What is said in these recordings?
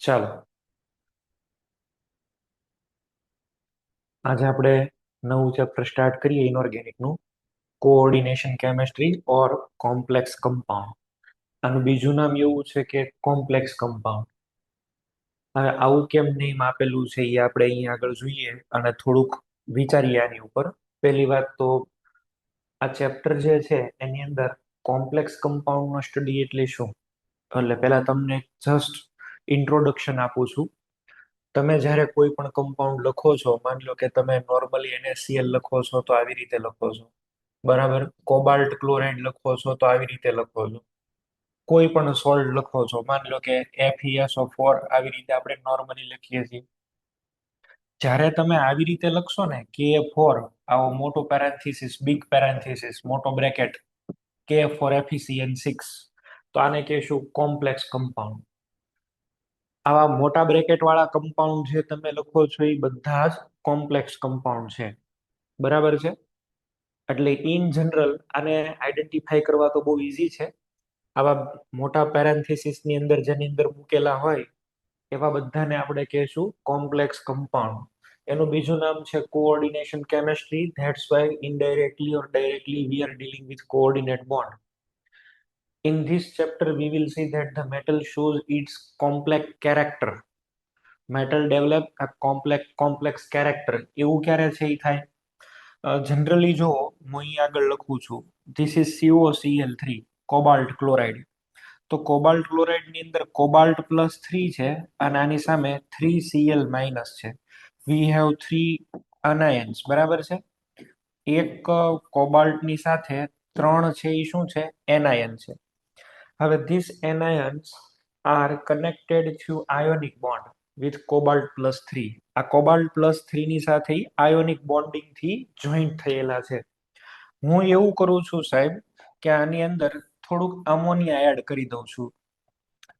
ચાલો આજે આપણે નવું ચેપ્ટર સ્ટાર્ટ કરીએ ઇનઓર્ગેનિક નું કોઓર્ડિનેશન કેમેસ્ટ્રી ઓર કોમ્પ્લેક્સ કમ્પાઉન્ડ. આનું બીજું નામ એવું છે કે કોમ્પ્લેક્સ કમ્પાઉન્ડ. હવે આવું કેમ નેમ આપેલું છે એ આપણે અહીંયા આગળ જોઈએ અને થોડુંક વિચારીએ આની ઉપર. પહેલી વાત તો આ ચેપ્ટર જે છે એની અંદર કોમ્પ્લેક્સ કમ્પાઉન્ડ નો સ્ટડી એટલે શું, એટલે પહેલા તમને જસ્ટ ઇન્ટ્રોડક્શન આપું છું. તમે જ્યારે કોઈ પણ કમ્પાઉન્ડ લખો છો, માની લો કે તમે નોર્મલી NaCl લખો છો તો આવી રીતે લખો છો, બરાબર. કોબાલ્ટ ક્લોરાઇડ લખો છો તો આવી રીતે લખો છો. કોઈ પણ સોલ્ટ લખો છો, માની લો કે FeSO4, આવી રીતે આપણે નોર્મલી લખીએ છીએ. જ્યારે તમે આવી રીતે લખશો ને Ka4, આવો મોટો પેરેન્થીસિસ, બિગ પેરેન્થીસિસ, મોટો બ્રેકેટ, K4FeCN6, તો આને કહેશું કોમ્પ્લેક્સ કમ્પાઉન્ડ. આવા મોટા બ્રેકેટ વાળા કમ્પાઉન્ડ જે તમે લખો છો એ બધા જ કોમ્પ્લેક્સ કમ્પાઉન્ડ છે, બરાબર છે. એટલે ઇન જનરલ આને આઈડેન્ટિફાઈ કરવા તો બહુ ઈઝી છે. આવા મોટા પેરેન્થેસિસ ની અંદર જેની અંદર મૂકેલા હોય એવા બધાને આપણે કહેશું કોમ્પ્લેક્સ કમ્પાઉન્ડ. એનું બીજું નામ છે coordination chemistry. That's why indirectly or directly we are dealing with coordinate bond. In this chapter, we will see that the metal shows its complex character. Metal develop a complex character. એવું ક્યારે છે એ થાય? Generally જો હું અહીં આગળ લખું છું, this is COCl3, cobalt chloride. તો કોબાલ્ટ ક્લોરાઇડ ની અંદર કોબાલ્ટ +3 છે અને આની સામે 3Cl- છે. વી હેવ 3 અનાયન્સ, બરાબર છે. એક કોબાલ્ટ ની સાથે 3 છે એ શું છે? એનાયન છે. હવે these anions are connected through ionic bond with cobalt +3. આ cobalt+3 ની સાથે આયોનિક બોન્ડિંગ થી જોઈન્ટ થયેલા છે. હું એવું કરું છું સાહેબ કે આની અંદર થોડુંક અમોનિયા એડ કરી દઉં છું.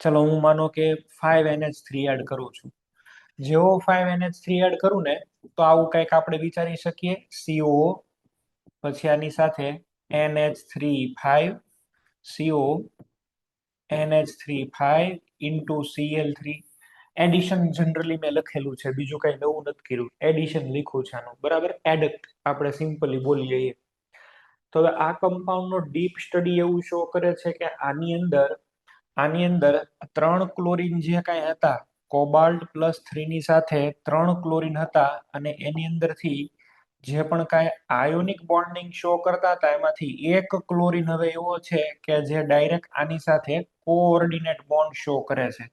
ચલો હું માનો કે 5NH3 એડ કરું છું. જેવો 5NH3 એડ કરું ને તો આવું કંઈક આપણે વિચારી શકીએ. CO, પછી આની સાથે NH3 5, CO, NH3 5 Cl3. Addition generally મેં લખેલું છે, બીજું કઈ નવું નથી કર્યું. એડિશન લખ્યું છે આનું, બરાબર. એડક્ટ આપણે સિમ્પલી બોલીએ. તો હવે આ કમ્પાઉન્ડ નો ડીપ સ્ટડી એવું શો કરે છે કે આની અંદર 3 ક્લોરીન જે કાંઈ હતા, કોબાલ્ટ +3 ની સાથે 3 ક્લોરીન હતા અને એની અંદરથી જે પણ કાંઈ આયોનિક બોન્ડિંગ શો કરતા હતા એમાંથી એક ક્લોરીન હવે એવો છે કે જે ડાયરેક્ટ આની સાથે કોઓર્ડિનેટ બોન્ડ શો કરે છે,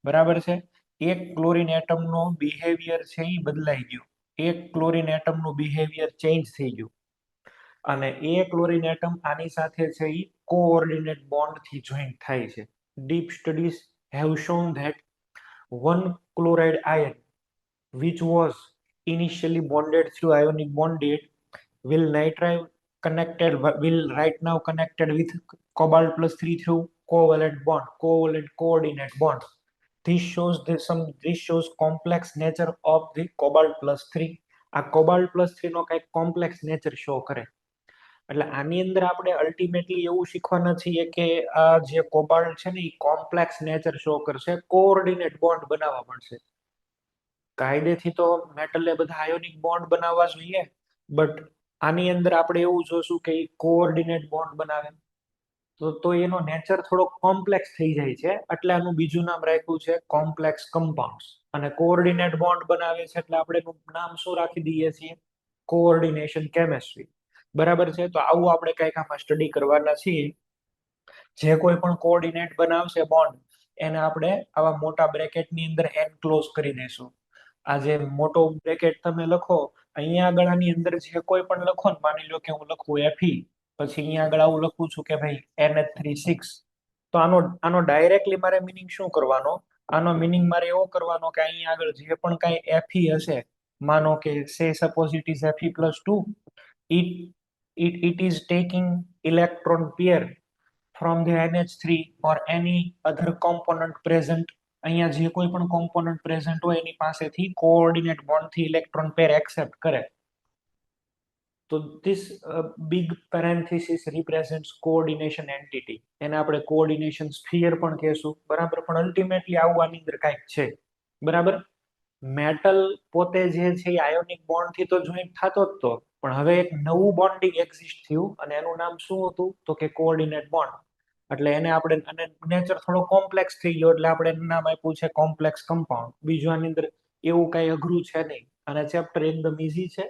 બરાબર છે. એક ક્લોરીન એટમનો બિહેવિયર છે એ બદલાઈ ગયું, એક ક્લોરીન એટમનું બિહેવિયર ચેન્જ થઈ ગયું અને એ ક્લોરીન એટમ આની સાથે છે એ કોઓર્ડિનેટ બોન્ડ થી જોઈન્ટ થાય છે. Deep studies have shown that one chloride ion which was initially bonded through ionic bonded will right now connected with cobalt +3 through covalent coordinate bond. This shows complex nature of the cobalt+3. આ cobalt+3 નો કઈક complex nature show કરે. એટલે આની અંદર આપણે ultimately એવું શીખવાના છીએ કે આ જે કોબાલ્ટ છે ને એ કોમ્પ્લેક્સ નેચર શો કરશે, કોઓર્ડિનેટ બોન્ડ બનાવવા મળશે. કાયદેથી તો મેટલે બધા આયોનિક બોન્ડ બનાવવા જોઈએ, બટ આની અંદર આપણે એવું જોશું કે કોઓર્ડિનેટ બોન્ડ બનાવે તો એનો નેચર થોડો કોમ્પ્લેક્સ થઈ જાય છે, એટલે આનું બીજું નામ રાખ્યું છે કોમ્પ્લેક્સ કમ્પાઉન્ડ્સ. અને કોઓર્ડિનેટ બોન્ડ બનાવે છે એટલે આપણે એનું નામ શું રાખી દઈએ છીએ? કોઓર્ડિનેશન કેમેસ્ટ્રી, બરાબર છે. તો આવું આપણે કંઈક આમાં સ્ટડી કરવાના છીએ. જે કોઈ પણ કોઓર્ડિનેટ બનાવશે બોન્ડ એને આપણે આવા મોટા બ્રેકેટની અંદર એનક્લોઝ કરી દઈશું. આ જે મોટો બ્રેકેટ તમે લખો, અહીંયા આગળ આની અંદર જે કોઈ પણ લખો ને, માની લો કે હું લખું Fe, પછી અહીંયા આગળ આવું લખું છું કે ભાઈ NH3 6, તો આનો ડાયરેક્ટલી મારે મિનિંગ શું કરવાનો? આનો મિનિંગ મારે એવો કરવાનો કે અહીંયા આગળ જે પણ કાંઈ Fe હશે, માનો કે સે suppose it is Fe+2, it is taking electron pair from the NH3 or any other component present. અહીંયા જે કોઈ પણ કોમ્પોનન્ટ પ્રેઝન્ટ હોય એની પાસેથી કોઓર્ડિનેટ બોન્ડ થી ઇલેક્ટ્રોન પેર એક્સેપ્ટ કરે. તો ધીસ બિગ પેરેન્થીસિસ રિપ્રેઝેન્ટ્સ કોઓર્ડિનેશન એન્ટિટી. એને આપણે કોઓર્ડિનેશન સ્ફિયર પણ કહેશું, બરાબર. પણ અલ્ટિમેટલી આવું આની અંદર કાંઈક છે, બરાબર. મેટલ પોતે જે છે એ આયોનિક બોન્ડ થી તો જોઈન્ટ થતો જ તો, પણ હવે એક નવું બોન્ડિંગ એક્ઝિસ્ટ થયું અને એનું નામ શું હતું તો કે કોઓર્ડિનેટ બોન્ડ. એટલે એને આપણે, અને નેચર થોડો કોમ્પ્લેક્સ થઈ ગયો એટલે આપણે એનું નામ આપ્યું છે કોમ્પ્લેક્સ કમ્પાઉન્ડ. બીજું આની અંદર એવું કઈ અઘરું છે નહીં, અને ચેપ્ટર એકદમ ઈઝી છે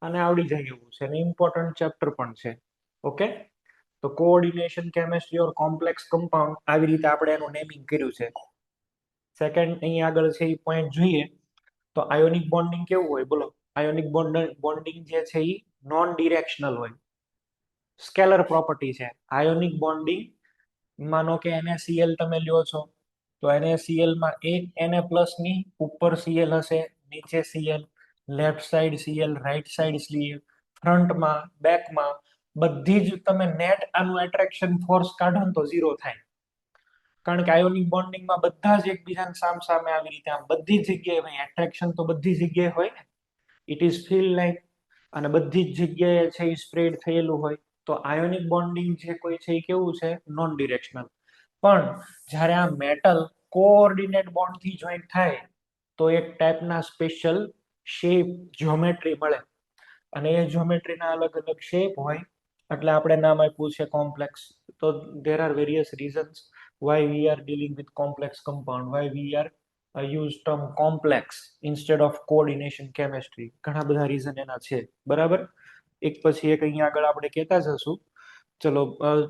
અને આવડી જાય એવું છે, અને ઇમ્પોર્ટન્ટ ચેપ્ટર પણ છે. ઓકે, તો કોઓર્ડિનેશન કેમેસ્ટ્રી ઓર કોમ્પ્લેક્સ કમ્પાઉન્ડ, આવી રીતે આપણે એનું નેમિંગ કર્યું છે. સેકન્ડ અહીં આગળ છે એ પોઈન્ટ જોઈએ તો આયોનિક બોન્ડિંગ કેવું હોય બોલો. આયોનિક બોન્ડિંગ જે છે એ નોન ડિરેક્શનલ હોય, સ્કેલર પ્રોપર્ટી છે. આયોનિક બોન્ડિંગ, માનો કે NaCl તમે લ્યો છો, તો NaCl માં એક Na+ ની ઉપર Cl હશે, નીચે Cl, left side Cl, right side Cl, ફ્રન્ટમાં, બેકમાં, બધી જ તમે નેટ આનું એટ્રેક્શન ફોર્સ કાઢો ને તો ઝીરો થાય. કારણ કે આયોનિક બોન્ડિંગમાં બધા જ એકબીજાને સામ સામે આવી રીતે આમ બધી જ જગ્યાએ ભાઈ એટ્રેક્શન તો બધી જગ્યાએ હોય ને, ઇટ ઇઝ ફીલ લાઈક, અને બધી જ જગ્યાએ છે એ સ્પ્રેડ થયેલું હોય. તો આયોનિક બોન્ડિંગ જે કોઈ છે એ કેવું છે, નોન ડિરેક્શનલ. પણ જ્યારે આ મેટલ કોઓર્ડિનેટ બોન્ડ થી જોઈન્ટ થાય તો એક ટાઈપના સ્પેશિયલ શેપ, જ્યોમેટ્રી મળે, અને એ જ્યોમેટ્રીના અલગ અલગ શેપ હોય, એટલે આપણે નામ આપ્યું છે કોમ્પ્લેક્સ. તો there are various reasons why we are dealing with complex compound, why we are use term complex instead of coordination chemistry. ઘણા બધા રીઝન એના છે, બરાબર. એક પછી એક અહીંયા આગળ આપણે કહેતા જશું. ચલો,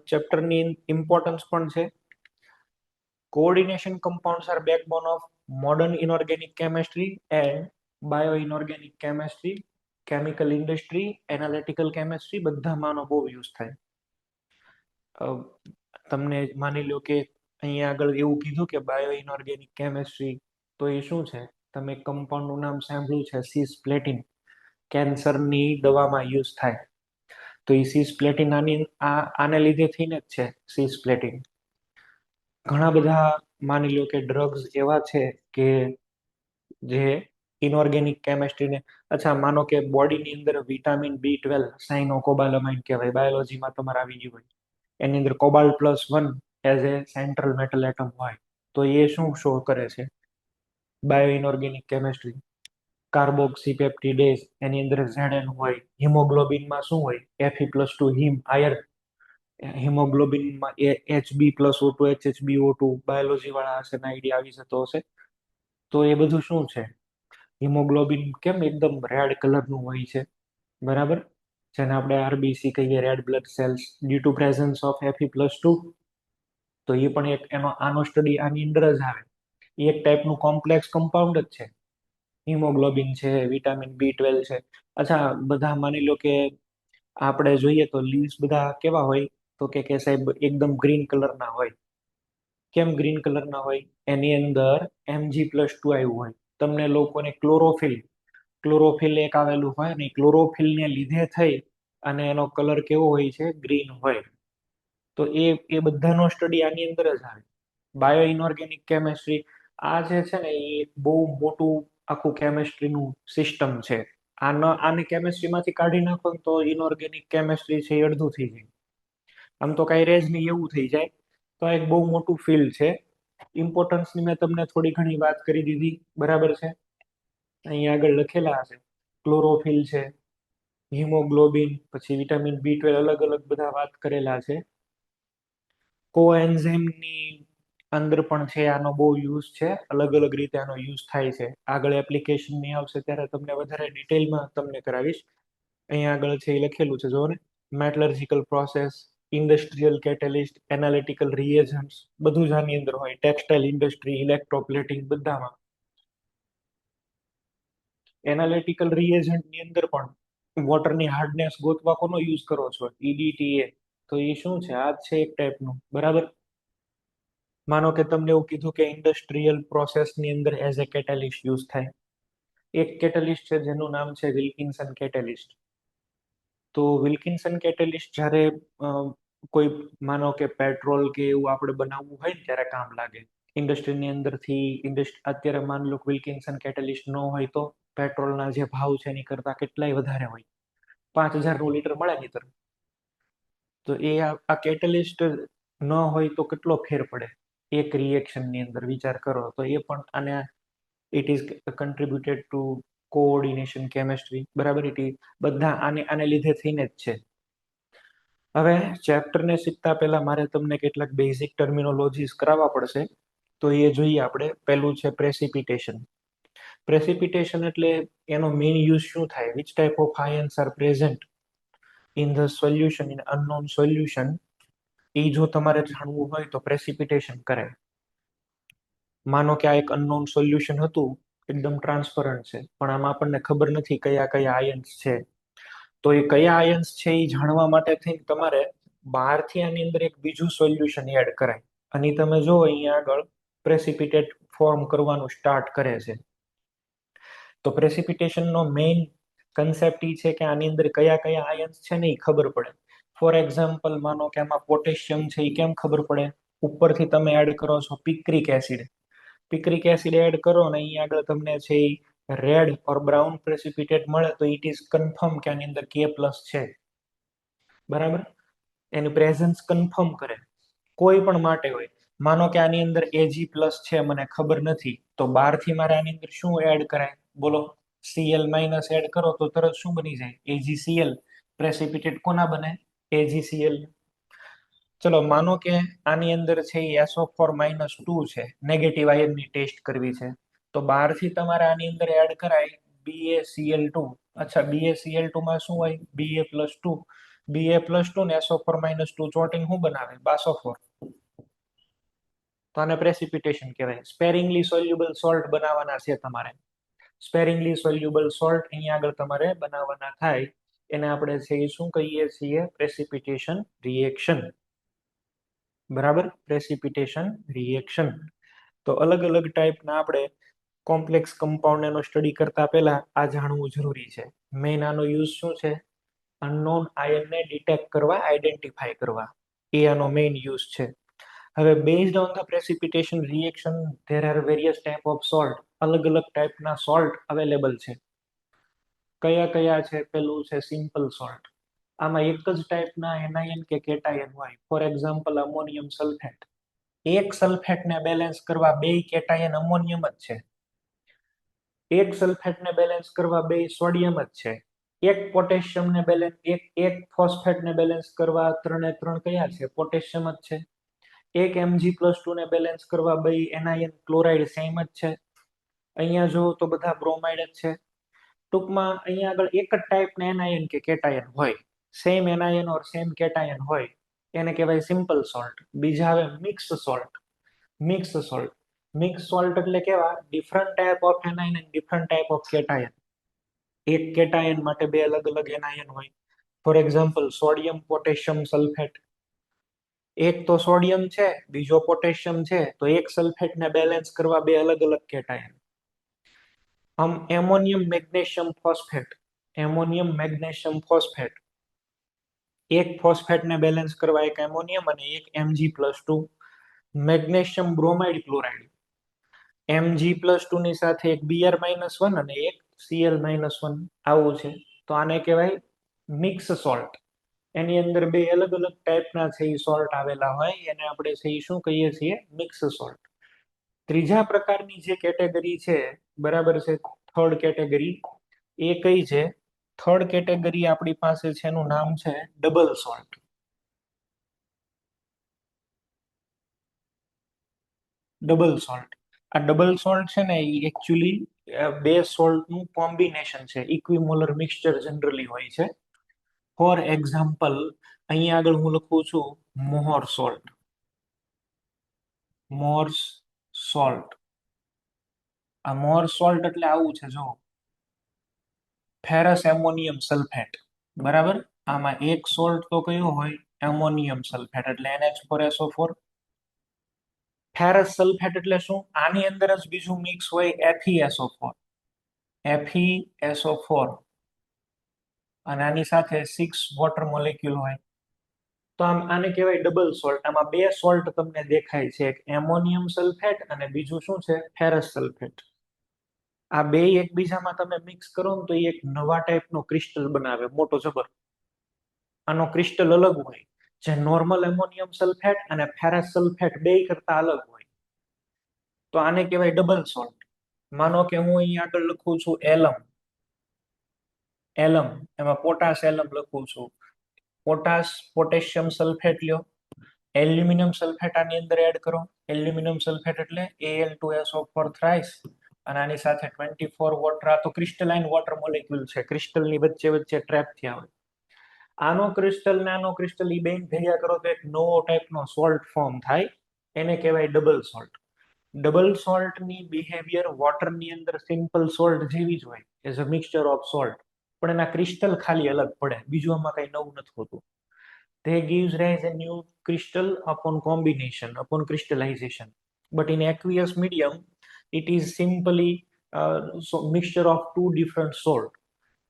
ચેપ્ટરની ઇમ્પોર્ટન્સ પણ છે. Coordination compounds are backbone of modern inorganic chemistry and bioinorganic chemistry, chemical industry, analytical chemistry, બધામાં આનો બહુ યુઝ થાય. તમને માની લો કે અહીંયા આગળ એવું કીધું કે બાયોઇનઓર્ગેનિક કેમેસ્ટ્રી, તો એ શું છે, તમે કમ્પાઉન્ડનું નામ સાંભળ્યું છે સિસપ્લેટિન. કેન્સરની દવામાં યુઝ થાય, તો એ સિસપ્લેટિન આને લીધે થઈને જ છે સિસપ્લેટિન. ઘણા બધા માની લો કે ડ્રગ્સ એવા છે કે જે ઇનઓર્ગેનિક કેમેસ્ટ્રીને, અચ્છા માનો કે બોડીની અંદર વિટામિન B12 સાઇનોકોબાલામાઇન કહેવાય, બાયોલોજીમાં તમારે આવી ગયું હોય, એની અંદર કોબાલ્ટ+1 as a central metal atom હોય, તો એ શું શો કરે છે, બાયો ઇનઓર્ગેનિક કેમેસ્ટ્રી. કાર્બોક્સીપેપ્ટિડેઝ, એની અંદર Zn હોય. હિમોગ્લોબિનમાં શું હોય, Fe+2 હિમ, આયર્ન. હિમોગ્લોબિનમાં Hb+O2 HHbO2, બાયોલોજી વાળા હશે ને આઈડિયા આવી જતો હશે. તો એ બધું શું છે, હિમોગ્લોબિન કેમ એકદમ રેડ કલરનું હોય છે, બરાબર, જેને આપણે RBC કહીએ, red blood cells, due to presence of Fe+2. તો એ પણ એક એનો આનો સ્ટડી આની અંદર જ આવે. એ એક ટાઈપનું કોમ્પ્લેક્સ કમ્પાઉન્ડ જ છે. હિમોગ્લોબિન છે, વિટામિન B12 છે. અચ્છા, બધા માની લો કે આપણે જોઈએ તો લીવ્સ બધા કેવા હોય, તો કે સાહેબ એકદમ ગ્રીન કલરના હોય. કેમ ગ્રીન કલરના હોય, એની અંદર Mg+2 આવ્યું હોય. તમને લોકોને ક્લોરોફિલ એક આવેલું હોય ને, ક્લોરોફિલને લીધે થઈ અને એનો કલર કેવો હોય છે, ગ્રીન હોય. તો એ બધાનો સ્ટડી આની અંદર જ આવે. બાયો ઇનઓર્ગેનિક કેમેસ્ટ્રી, આ જે છે ને એ બહુ મોટું આખું કેમેસ્ટ્રીનું સિસ્ટમ છે. આને કેમેસ્ટ્રીમાંથી કાઢી નાખો ને તો ઇનઓર્ગેનિક કેમેસ્ટ્રી છે એ અડધું થઈ જાય. આમ તો કઈ રેજ નહીં એવું થઈ જાય. તો એક બહુ મોટું ફિલ્ડ છે. ઇમ્પોર્ટન્સની મેં તમને થોડી ઘણી વાત કરી દીધી, બરાબર છે. અહીંયા આગળ લખેલા હશે, ક્લોરોફિલ છે, હિમોગ્લોબિન, પછી વિટામિન B12, અલગ અલગ બધા વાત કરેલા છે. કોએન્ઝાઇમની અંદર પણ છે, આનો બહુ યુઝ છે, અલગ અલગ રીતે આનો યુઝ થાય છે. આગળ એપ્લિકેશન ની આવશે ત્યારે તમને વધારે ડિટેલમાં તમને કરાવીશ. અહીંયા આગળ છે એ લખેલું છે, જો ને, metallurgical process, industrial catalyst, analytical reagents, બધું જ આની અંદર હોય. ટેક્સટાઇલ ઇન્ડસ્ટ્રી, ઇલેક્ટ્રોપ્લેટિંગ, બધામાં. એનાલિટિકલ રિએજન્ટની અંદર પણ વોટરની હાર્ડનેસ ગોતવા કોનો યુઝ કરો છો, EDTA. તો એ શું છે, આ છે એક ટાઈપનું, બરાબર. માનો કે તમને એવું કીધું કે ઇન્ડસ્ટ્રીયલ પ્રોસેસની અંદર એઝ એ કેટેલિસ્ટ યુઝ થાય. એક કેટેલિસ્ટ છે જેનું નામ છે વિલ્કિન્સન કેટેલિસ્ટ. તો વિલ્કિન્સન કેટેલિસ્ટ જ્યારે કોઈ માનો કે પેટ્રોલ કે એવું આપણે બનાવવું હોય ને ત્યારે કામ લાગે. ઇન્ડસ્ટ્રીની અંદરથી અત્યારે માન લો વિલ્કિન્સન કેટેલિસ્ટ ન હોય તો પેટ્રોલના જે ભાવ છે એની કરતા કેટલાય વધારે હોય. 5,000 લીટર મળે નહીતર. તો એ આ કેટલિસ્ટ ન હોય તો કેટલો ફેર પડે એક રિએક્શન ની અંદર, વિચાર કરો. તો એ પણ આને it is contributed to coordination chemistry, બરાબર. બધા આને લીધે થઈને જ છે. હવે ચેપ્ટરને શીખતા પહેલા મારે તમને કેટલાક બેઝિક ટર્મિનોલોજીસ કરાવવા પડશે. તો એ જોઈએ આપણે. પહેલું છે પ્રેસિપિટેશન. પ્રેસિપિટેશન એટલે એનો મેઇન યુઝ શું થાય, which type of ions are present in the solution, in unknown solution. એ જો તમારે જાણવું હોય તો પ્રેસિપિટેશન કરે. માનો કે આ એક અનનોન સોલ્યુશન હતું, એકદમ ટ્રાન્સપરન્ટ છે, પણ આમાં આપણને ખબર નથી કયા કયા આયન્સ છે. તો એ કયા આયન્સ છે એ જાણવા માટે થઈને તમારે બહારથી આની અંદર એક બીજું સોલ્યુશન એડ કરાય. અને તમે જો અહીંયા આગળ પ્રેસિપિટેટ ફોર્મ કરવાનું સ્ટાર્ટ કરે છે. તો પ્રેસિપિટેશનનો મેઇન કન્સેપ્ટ એ છે કે આની અંદર કયા કયા આયન્સ છે ને એ ખબર પડે. ફોર એક્ઝામ્પલ, માનો કે આમાં પોટેશિયમ છે, એ કેમ ખબર પડે? ઉપરથી તમે એડ કરો છો picric acid. Picric acid add કરો ને અહીંયા આગળ તમને છે રેડ ઓર બ્રાઉન પ્રેસિપિટેટ મળે, તો ઇટ ઇઝ કન્ફર્મ કે આની અંદર કે પ્લસ છે, બરાબર. એની પ્રેઝન્સ કન્ફર્મ કરે કોઈ પણ માટે હોય. માનો કે આની અંદર એજી પ્લસ છે, મને ખબર નથી, તો બહારથી મારે આની અંદર શું એડ કરાય? બોલો. સીએલ માઇનસ એડ કરો તો તરત શું બની જાય? એજીસીએલ. પ્રેસિપિટેટ કોના બને? એજીસીએલ. ચલો માનો કે આની અંદર છે એ SO4-2 છે, નેગેટિવ આયનની ટેસ્ટ કરવી છે. તો બહારથી તમારે આની અંદર એડ કરાય BaCl2. અચ્છા, BaCl2 માં શું હોય? Ba+2. Ba+2 ને SO4-2 ચોટીને શું બનાવે? બાસોફોર. તો આને પ્રેસિપિટેશન કહેવાય. સ્પેરિંગલી સોલ્યુબલ સોલ્ટ બનાવવાના છે તમારે. સ્પેરિંગલી સોલ્યુબલ સોલ્ટ અહીંયા આગળ તમારે બનાવવાના થાય, એને આપણે છે એ શું કહીએ છીએ? પ્રેસિપિટેશન રિએક્શન, બરાબર. Precipitation reaction. તો અલગ અલગ ટાઈપના આપણે કોમ્પ્લેક્સ કમ્પાઉન્ડ એનો સ્ટડી કરતા પહેલા આ જાણવું જરૂરી છે. મેઇન આનો યુઝ શું છે? અનનોન આયનને ડિટેક્ટ કરવા, આઈડેન્ટિફાય કરવા, એ આનો મેઇન યુઝ છે. હવે based on the precipitation reaction there are various type of salt. અલગ અલગ ટાઈપના સોલ્ટ અવેલેબલ છે. કયા કયા છે? પેલું છે સિમ્પલ સોલ્ટ. આમાં એક જ ટાઈપના એનાયન કે કેટાયન હોય. For example, ammonium sulphate. એક સલ્ફેટને બેલેન્સ કરવા બે કેટાયન અમોનિયમ જ છે. એક સલ્ફેટને બેલેન્સ કરવા બે સોડિયમ જ છે. એક પોટેશિયમને બેલેન્સ, એક ફોસ્ફેટને બેલેન્સ કરવા ત્રણે ત્રણ કયા છે? પોટેશિયમ જ છે. એક Mg+2 ને બેલેન્સ કરવા બે એનાયન ક્લોરાઇડ સેમ જ છે. અહીંયા જો તો બધા બ્રોમાઇડ જ છે. ટૂંકમાં અહીંયા આગળ એક જ ટાઈપના એનાયન કે કેટાયન હોય, સેમ એનાયન ઓર સેમ કેટાયન હોય, એને કહેવાય સિમ્પલ સોલ્ટ. બીજા આવે mix salt. Mix salt. Mix salt એટલે કેવા? Different type of anion and different type of cation. એક કેટાયન માટે બે અલગ અલગ એનાયન હોય. For example, sodium potassium sulphate. એક તો સોડિયમ છે, બીજો પોટેશિયમ છે, તો એક સલ્ફેટને બેલેન્સ કરવા બે અલગ અલગ કેટાયન. આમ ammonium magnesium phosphate. Ammonium magnesium phosphate. એક ફોસ્ફેટને બેલેન્સ કરવા એક એમોનિયમ અને એક Mg+2. Magnesium bromide chloride. Mg+2 ની સાથે એક Br-1 અને એક Cl-1. આવું છે. તો આને કહેવાય મિક્સ સોલ્ટ. એની અંદર બે અલગ અલગ ટાઈપના છે એ સોલ્ટ આવેલા હોય, એને આપણે છે એ શું કહીએ છીએ? Mix salt. ત્રીજા પ્રકારની જે કેટેગરી છે, બરાબર છે, થર્ડ કેટેગરી, એ કઈ છે? થર્ડ કેટેગરી આપણી પાસે છે, એનું નામ છે ડબલ સોલ્ટ. Double salt. આ ડબલ સોલ્ટ છે ને એ એકચ્યુઅલી બે સોલ્ટનું કોમ્બિનેશન છે, ઇક્વિમોલર મિક્સચર જનરલી હોય છે. ફોર એક્ઝામ્પલ, અહીંયા આગળ હું લખું છું મોહર સોલ્ટ. Morse salt. આ મોર સોલ્ટ એટલે આવું છે, જો ફેરસ એમોનિયમ સલ્ફેટ, બરાબર. આમાં એક સોલ્ટ તો કયો હોય? એમોનિયમ સલ્ફેટ, એટલે NH4SO4. ફેરસ સલ્ફેટ એટલે શું? આની અંદર જ બીજું મિક્સ હોય FeSO4. FeSO4 અને આની સાથે 6 વોટર મોલેક્યુલ હોય. તો આને કહેવાય ડબલ સોલ્ટ. આમાં બે સોલ્ટ તમને દેખાય છે, એક એમોનિયમ સલ્ફેટ અને બીજું શું છે? Ferrous sulphate. આ બે એકબીજામાં તમે મિક્સ કરો ને તો એ એક નવા ટાઈપનો ક્રિસ્ટલ બનાવે, મોટો જબર. આનો ક્રિસ્ટલ અલગ હોય, જે નોર્મલ એમોનિયમ સલ્ફેટ અને ફેરસ સલ્ફેટ બે કરતા અલગ હોય. તો આને કહેવાય ડબલ સોલ્ટ. માનો કે હું અહીં આગળ લખું છું એલમ, એલમ એમાં પોટાશ એલમ લખું છું. પોટાશ પોટેશિયમ સલ્ફેટ લ્યો, એલ્યુમિનિયમ સલ્ફેટ આની અંદર એડ કરો. એલ્યુમિનિયમ સલ્ફેટ એટલે Al2SO4 થ્રાઇસ, અને આની સાથે 24 વોટર. આ તો ક્રિસ્ટલાઇન વોટર મોલેક્યુલ છે, ક્રિસ્ટલની વચ્ચે વચ્ચે ટ્રેપ થયા હોય. આનો ક્રિસ્ટલ ને આનો ક્રિસ્ટલ એ બેન ભેગા કરો તો એક નવો ટાઈપનો સોલ્ટ ફોર્મ થાય, એને કહેવાય ડબલ સોલ્ટ. ડબલ સોલ્ટની બિહેવિયર વોટરની અંદર સિમ્પલ સોલ્ટ જેવી જ હોય, as a mixture of salt, પણ એના ક્રિસ્ટલ ખાલી અલગ પડે, બીજું આમાં કઈ નવું નથી હોતું. They gives rise a new crystal upon combination, upon crystallization. But in aqueous medium, it is simply mixture of two different salt.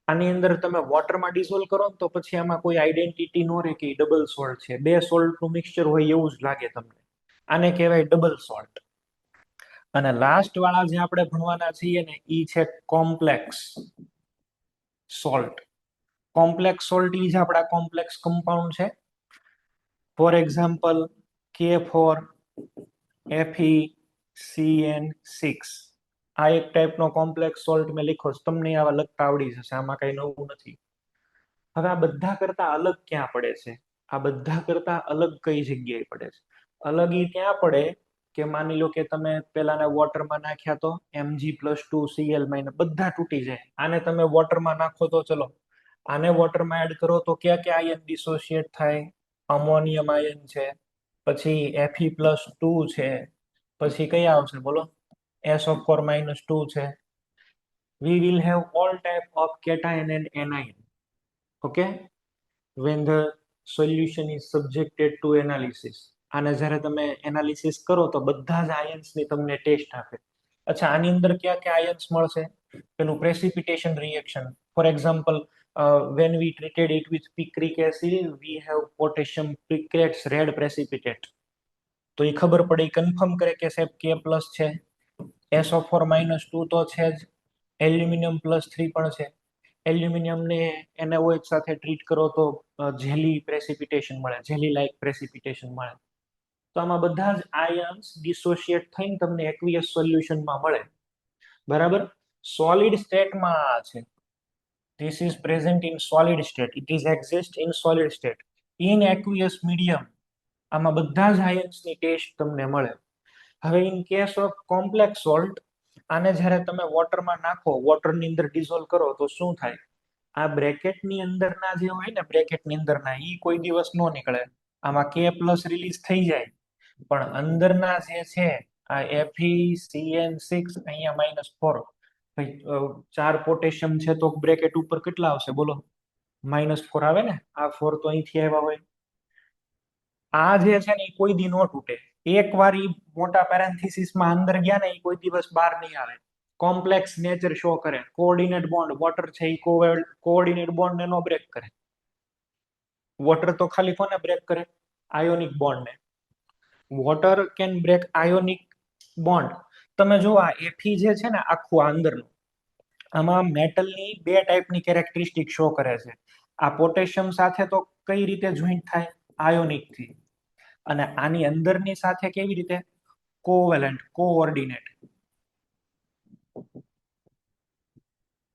આની અંદર તમે વોટરમાં ડિઝોલ્વ કરો ને તો પછી આમાં કોઈ આઈડેન્ટિટી નો રહે કે ડબલ સોલ્ટ છે, બે સોલ્ટનું મિક્સચર હોય એવું જ લાગે તમને. આને કહેવાય ડબલ સોલ્ટ. અને લાસ્ટ વાળા જે આપણે ભણવાના છીએ ને એ છે કોમ્પ્લેક્સ સોલ્ટ. કોમ્પ્લેક્સ સોલ્ટ એ જ આપણા કોમ્પ્લેક્સ કમ્પાઉન્ડ છે. For example K4FeCN6. આ એક ટાઈપનો કોમ્પ્લેક્સ સોલ્ટ મેં લખ્યો છે, તમને આવા લખતા આવડી જશે, આમાં કઈ નવું નથી. હવે આ બધા કરતા અલગ ક્યાં પડે છે? આ બધા કરતા અલગ કઈ જગ્યાએ પડે છે? અલગ ઈ ત્યાં પડે કે માની લો કે તમે પેલાના વોટરમાં નાખ્યા તો Mg+2Cl- બધા તૂટી જાય. આને તમે વોટરમાં નાખો તો ચલો, આને વોટરમાં એડ કરો તો ક્યાં ક્યાં આયન ડિસોસિએટ થાય? અમોનિયમ આયન છે, પછી Fe+2 છે, પછી કયા આવશે બોલો? SO4-2 છે. We will have all type of cation and anion. Okay, when the solution is subjected to analysis. આને જ્યારે તમે એનાલિસિસ કરો તો બધા જ આયન્સની તમને ટેસ્ટ આપે. અચ્છા, આની અંદર ક્યાં ક્યાં આયન્સ મળશે? પેલું precipitation reaction. For example, when we treated it with picric acid, we have potassium picrates red precipitate. તો એ ખબર પડે, કન્ફર્મ કરે કે સાહેબ K+ છે, SO4-2 તો છે જ, Al+3 પણ છે. એલ્યુમિનિયમને NaOH સાથે ટ્રીટ કરો તો જેલી પ્રેસિપિટેશન મળે, જેલી લાઇક પ્રેસિપિટેશન મળે. તો આમાં બધા જ આયન્સ ડિસોસિએટ થઈને તમને એક્વિયસ સોલ્યુશનમાં મળે. બરાબર. સોલિડ સ્ટેટમાં આ છે, this is present in solid state, it is exist in solid state. In aqueous medium આમાં બધા જ આયન્સની ટેસ્ટ તમને મળે. હવે in case of complex salt, આને જ્યારે તમે વોટરમાં નાખો, વોટરની અંદર ડિઝોલ્વ કરો તો શું થાય? આ બ્રેકેટની અંદરના જે હોય ને, બ્રેકેટની અંદરના ઈ કોઈ દિવસ નો નીકળે. આમાં K+ રિલીઝ થઈ જાય, પણ અંદરના જે છે આ FeCN6 અહીંયા -4, 4 પોટેશિયમ છે તો બ્રેકેટ ઉપર કેટલા આવશે બોલો? -4 આવે ને. આ 4 તો અહીંથી આવ્યા હોય. આ જે છે ને એ કોઈ દી નો તૂટે. એક વાર ઈ મોટા પેરેન્થિસિસમાં અંદર ગયા ને એ કોઈ દિવસ બહાર નહીં આવે. કોમ્પ્લેક્સ નેચર શો કરે. કોઓર્ડિનેટ બોન્ડ, વોટર છે એ કોઓર્ડિનેટ બોન્ડ ને નો બ્રેક કરે. વોટર તો ખાલી કોને બ્રેક કરે? આયોનિક બોન્ડ ને. Water can break ionic bond. તમે જો આ Fe જે છે ને આખું અંદરનું, આમાં મેટલની બે ટાઈપની કેરેક્ટરિસ્ટિક શો કરે છે. આ પોટેશિયમ સાથે તો કઈ રીતે જોઈન્ટ થાય? આયોનિક થી. અને આની અંદરની સાથે કેવી રીતે? Covalent, coordinate.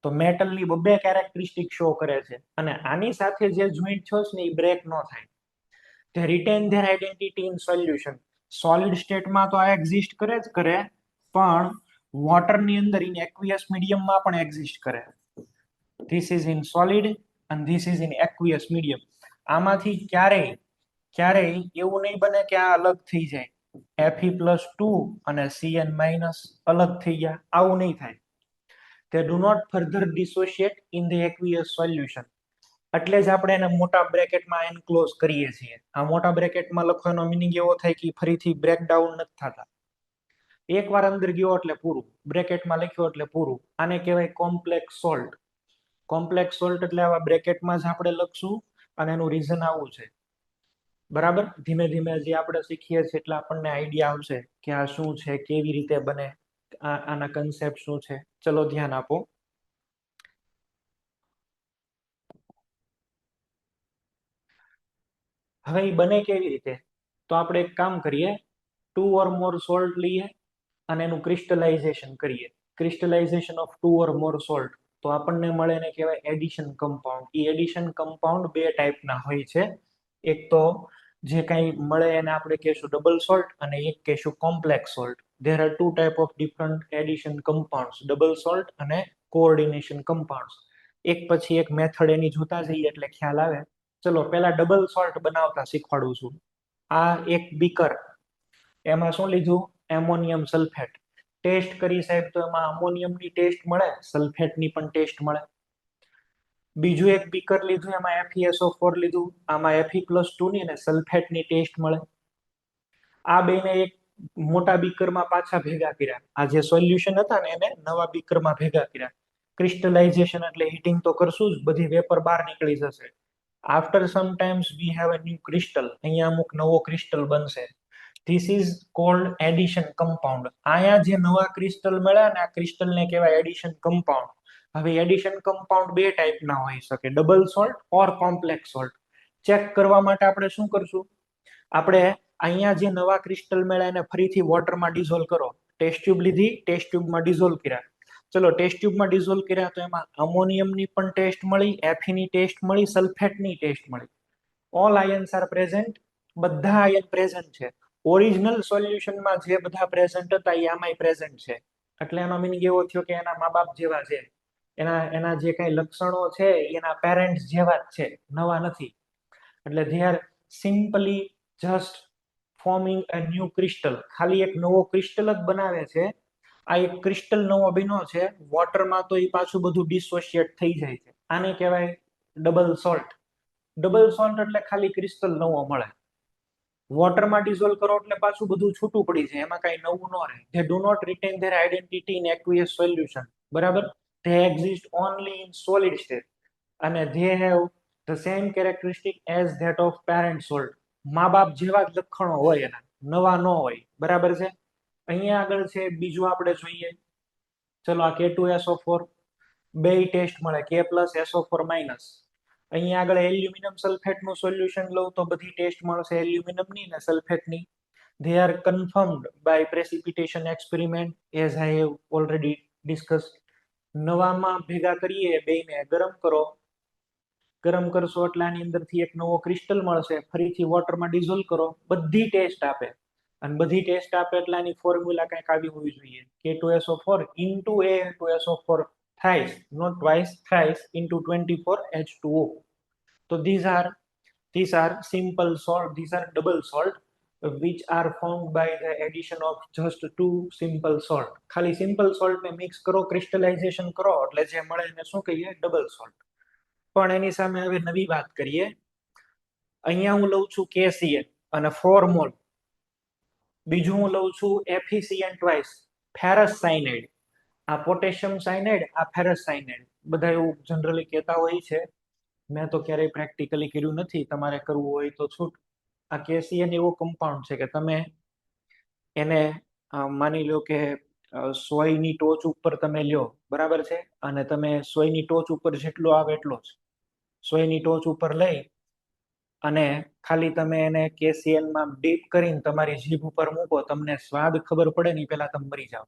તો મેટલની બે કેરેક્ટરિસ્ટિક શો કરે છે, અને આની સાથે જે જોઈન્ટ થયો છે ને એ બ્રેક ન થાય. they retain their identity in solution. Solid સ્ટેટમાં તો આ એક્ઝિસ્ટ કરે જ કરે, પણ વોટરની અંદર ઇન એક્વિયસ મીડિયમમાં પણ એક્ઝિસ્ટ કરે. This is in solid and this is in aqueous medium. આમાંથી ક્યારેય એવું નહીં બને કે આ અલગ થઈ જાય, Fe+2 અને Cn- અલગ થઈ ગયા, આવું નહીં થાય. They do not further dissociate in the aqueous solution. એટલે જ આપણે એને મોટા બ્રેકેટમાં એન્ક્લોઝ કરીએ છીએ. આ મોટા બ્રેકેટમાં લખવાનો મીનિંગ એવો થાય કે ફરીથી બ્રેકડાઉન નથી થતા. એકવાર અંદર ગયો એટલે પૂરું, બ્રેકેટમાં લખ્યો એટલે પૂરું. આને કહેવાય કોમ્પ્લેક્સ સોલ્ટ. કોમ્પ્લેક્સ સોલ્ટ એટલે આવા બ્રેકેટમાં જ આપણે લખશું, અને એનું રીઝન આવું છે. બરાબર. ધીમે ધીમે જે આપણે શીખીએ છીએ એટલે આપણને આઈડિયા આવશે કે આ શું છે, કેવી રીતે બને. આના કન્સેપ્ટ શું છે, ચલો ધ્યાન આપો. હવે એ બને કેવી રીતે? તો આપણે એક કામ કરીએ, 2 or more સોલ્ટ લઈએ અને એનું ક્રિસ્ટલાઇઝેશન કરીએ. ક્રિસ્ટલાઇઝેશન ઓફ 2 or more સોલ્ટ, તો આપણને મળે ને કહેવાય એડિશન કમ્પાઉન્ડ. એ એડિશન કમ્પાઉન્ડ બે ટાઈપના હોય છે. એક તો જે કાંઈ મળે એને આપણે કહેશું ડબલ સોલ્ટ, અને એક કહેશું complex salt. There are two type of different addition compounds, double salt અને કોઓર્ડિનેશન કમ્પાઉન્ડ્સ. એક પછી એક મેથડ એની જોતા જઈએ એટલે ખ્યાલ આવે. ચલો પહેલા ડબલ સોલ્ટ બનાવતા શીખવાડું છું. આ એક બીકર, એમાં શું લીધું? Ammonium sulphate. ટેસ્ટ કરી સાહેબ તો એમાં અમોનિયમની ટેસ્ટ મળે, સલ્ફેટની પણ ટેસ્ટ મળે. બીજું એક બીકર લીધું, એમાં FeSO4 લીધું, આમાં Fe+2 ની અને સલ્ફેટની ટેસ્ટ મળે. આ બેને એક મોટા બીકરમાં પાછા ભેગા કર્યા. આ જે સોલ્યુશન હતા ને એને નવા બીકરમાં ભેગા કર્યા. ક્રિસ્ટલાઇઝેશન એટલે હીટિંગ તો કરશું જ, બધી વેપર બહાર નીકળી જશે. After some times we have a new crystal, અહીંયા અમુક નવો ક્રિસ્ટલ બનશે. This is called addition compound. અહીંયા જે નવા ક્રિસ્ટલ મળ્યા ને આ ક્રિસ્ટલને કહેવાય એડિશન કમ્પાઉન્ડ. હવે એડિશન કમ્પાઉન્ડ બે ટાઈપના હોઈ શકે, ડબલ સોલ્ટ ઓર કોમ્પ્લેક્સ સોલ્ટ. ચેક કરવા માટે આપણે શું કરશું? આપણે અહીંયા જે નવા ક્રિસ્ટલ મળ્યા એને ફરીથી વોટરમાં ડિઝોલ્વ કરો. ટેસ્ટ ટ્યુબ લીધી, ટેસ્ટ ટ્યુબમાં ડિઝોલ્વ કર્યા. ચલો ટેસ્ટ ટ્યુબમાં ડિઝોલ્વ કર્યા તો એમાં અમોનિયમની પણ ટેસ્ટ મળી, Feની ટેસ્ટ મળી, સલ્ફેટની ટેસ્ટ મળી. ઓલ આયન્સ આર પ્રેઝન્ટ, બધા આયન પ્રેઝન્ટ છે. ઓરિજિનલ સોલ્યુશનમાં જે બધા પ્રેઝન્ટ હતા એ આમાંય પ્રેઝન્ટ છે. એટલે એનો મિનિંગ એવો થયો કે એના મા બાપ જેવા છે. એના જે કઈ લક્ષણો છે એના પેરેન્ટ્સ જેવા જ છે, નવા નથી. એટલે they are simply just forming a new crystal. ખાલી એક નવો ક્રિસ્ટલ જ બનાવે છે. આ એક ક્રિસ્ટલ નવો બન્યો છે, વોટરમાં તો એ પાછું બધું ડિસોશિએટ થઈ જાય છે. આને કહેવાય ડબલ સોલ્ટ. ડબલ સોલ્ટ એટલે ખાલી ક્રિસ્ટલ નવો મળે. વોટરમાં ડિઝોલ્વ કરો એટલે પાછું બધું છૂટું પડી જાય, એમાં કઈ નવું ન રહે. They do not retain their identity in aqueous solution. બરાબર? They exist only in solid state. અને they have the same characteristic as that of parent salt. મા બાપ જેવા જ લક્ષણો હોય એના, નવા ન હોય. બરાબર છે? અહીંયા આગળ છે બીજું આપણે જોઈએ. ચલો આ K2SO4, બે ટેસ્ટ મળે, K+SO4-. અહીંયા આગળ એલ્યુમિનિયમ સલ્ફેટનું સોલ્યુશન લઉં તો બધી ટેસ્ટ મળશે એલ્યુમિનિયમની અને સલ્ફેટની. They are confirmed by precipitation experiment, as I have already discussed. નવામાં ભેગા કરીએ બેને, ગરમ કરો. ગરમ કરશો એટલે આની અંદરથી એક નવો ક્રિસ્ટલ મળશે, ફરીથી વોટરમાં ડિઝોલ્વ કરો, બધી ટેસ્ટ આપે. અને બધી ટેસ્ટ આપે એટલે આની ફોર્મ્યુલા કંઈક આવી હોવી જોઈએ, K2SO4 into A2SO4 thrice, not twice, thrice into 24H2O. તો these are simple salt, these are double salt which are formed by the addition of just two simple salt. ખાલી સિમ્પલ સોલ્ટ ને mix કરો, ક્રિસ્ટલાઇઝેશન કરો એટલે જે મળે એને શું કહીએ? Double salt. પણ એની સામે હવે નવી વાત કરીએ. અહીંયા હું લઉં છું KCl અને 4 મોલ. બીજું હું લઉં છું FeCN ટ્વાઇસ, ફેરસ સાયનાઇડ. આ પોટેશિયમ સાયનાઇડ, આ ફેરસ સાયનાઇડ. બધા એવું જનરલી કહેતા હોય છે. મેં તો ક્યારેય પ્રેક્ટિકલી કર્યું નથી, તમારે કરવું હોય તો છૂટ. આ KCN એવો કમ્પાઉન્ડ છે કે તમે એને માની લો કે સોયની ટોચ ઉપર તમે લ્યો, બરાબર છે, અને તમે સોયની ટોચ ઉપર જેટલો આવે એટલો જ સોયની ટોચ ઉપર લઈ અને ખાલી તમે એને KCN માં ડીપ કરીને તમારી જીભ ઉપર મૂકો, તમને સ્વાદ ખબર પડે ને પેલા તમે મરી જાઓ.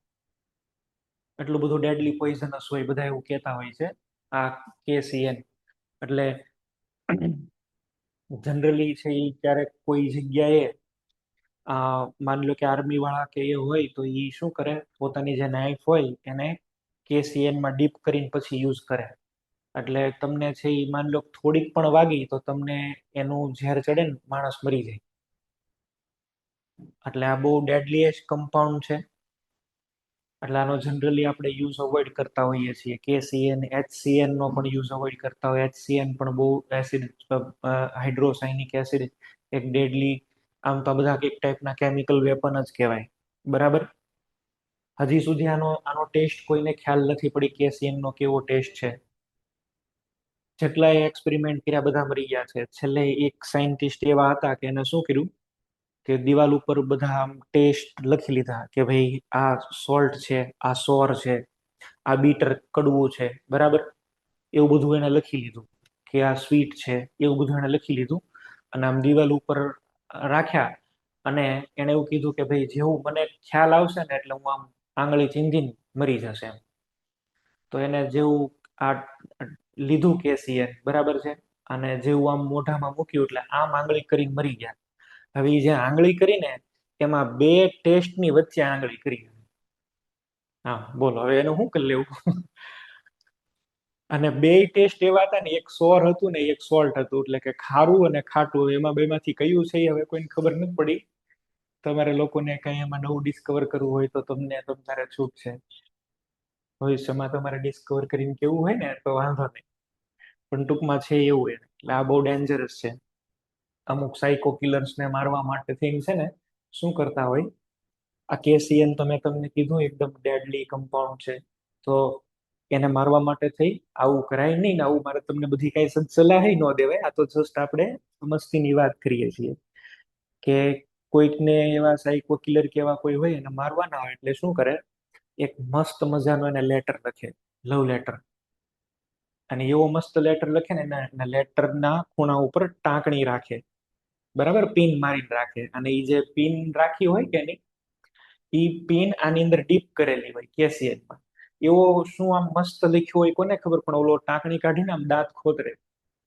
એટલું બધું ડેડલી પોઈઝનસ હોય, બધા એવું કહેતા હોય છે આ KCN. એટલે જનરલી છે એ ક્યારેક કોઈ જગ્યાએ માની લો કે આર્મી વાળા કે એ હોય તો એ શું કરે, પોતાની જે નાઇફ હોય એને KCN માં ડીપ કરીને પછી યુઝ કરે. એટલે તમને છે એ માની લો થોડીક પણ વાગી તો તમને એનું ઝેર ચડે ને માણસ મરી જાય. એટલે આ બહુ ડેડલીએસ્ટ કમ્પાઉન્ડ છે. એટલે આનો જનરલી આપણે યુઝ અવોઇડ કરતા હોઈએ છીએ. KCN, HCN નો પણ યુઝ અવોઇડ કરતા હોય. HCN પણ બહુ એસિડ, હાઇડ્રોસાયનિક એસિડ, એક ડેડલી, આમ તો બધા એક ટાઈપના કેમિકલ વેપન જ કહેવાય. બરાબર? હજી સુધી આનો ટેસ્ટ કોઈને ખ્યાલ નથી પડી KCN નો કેવો ટેસ્ટ છે. જેટલા એક્સપેરિમેન્ટ કર્યા બધા મરી ગયા છે. છેલ્લે એક સાયન્ટિસ્ટ એવા હતા કે એને શું કર્યું, કે દિવાલ ઉપર બધા આમ ટેસ્ટ લખી લીધા કે ભાઈ આ સોલ્ટ છે, આ સોર છે, આ બીટર કડવું છે, બરાબર. એવું બધું એને લખી લીધું કે આ સ્વીટ છે, એવું બધું એને લખી લીધું. અને આમ દિવાલ ઉપર રાખ્યા અને એને એવું કીધું કે ભાઈ જેવું મને ખ્યાલ આવશે ને એટલે હું આમ આંગળી ચીંધીને મરી જશે એમ. તો એને જેવું આ લીધું કેસીએ, બરાબર છે, અને જેવું આમ મોઢામાં મૂક્યું એટલે આમ આંગળી કરીને મરી ગયા. હવે ઈ જે આંગળી કરીને એમાં બે ટેસ્ટની વચ્ચે આંગળી કરી. હા બોલો હવે એનું શું કરી લેવું. અને બે ટેસ્ટ એવા હતા ને, એક સોર હતું ને એક સોલ્ટ હતું, એટલે કે ખારું અને ખાટું. એમાં બેમાંથી કયું છે એ હવે કોઈને ખબર નથી પડી. તમારે લોકોને કઈ એમાં નવું ડિસ્કવર કરવું હોય તો તમને તમારે છૂટ છે. ભવિષ્યમાં તમારે ડિસ્કવર કરીને કેવું હોય ને તો વાંધો નહીં, પણ ટૂંકમાં છે એવું. એટલે આ બહુ ડેન્જરસ છે. અમુક સાયકો કિલર્સને મારવા માટે થઈને છે ને શું કરતા હોય, આ કેસીએન તો મેં તમને કીધું એકદમ ડેડલી કમ્પાઉન્ડ છે, તો એને મારવા માટે થઈ આવું કરાય નહીં. ને આવું મારે તમને બધી કઈ સલાહ ન દેવાય. આ તો જસ્ટ આપણે મસ્તીની વાત કરીએ છીએ કે કોઈકને એવા સાયકો કિલર કે એવા કોઈ હોય એને મારવાના હોય એટલે શું કરે, એક મસ્ત મજાનો એને લેટર લખે, લવ લેટર. અને એવો મસ્ત લેટર લખે ને એના લેટરના ખૂણા ઉપર ટાંકણી રાખે, બરાબર, પિન મારીને રાખે. અને એ જે પિન રાખી હોય કે નહીં, એ પિન આની અંદર ડીપ કરેલી હોય કેસીએનમાં. એવો શું આમ મસ્ત લખ્યો હોય કોને ખબર, પણ ઓલો ટાંકણી કાઢીને આમ દાંત ખોતરે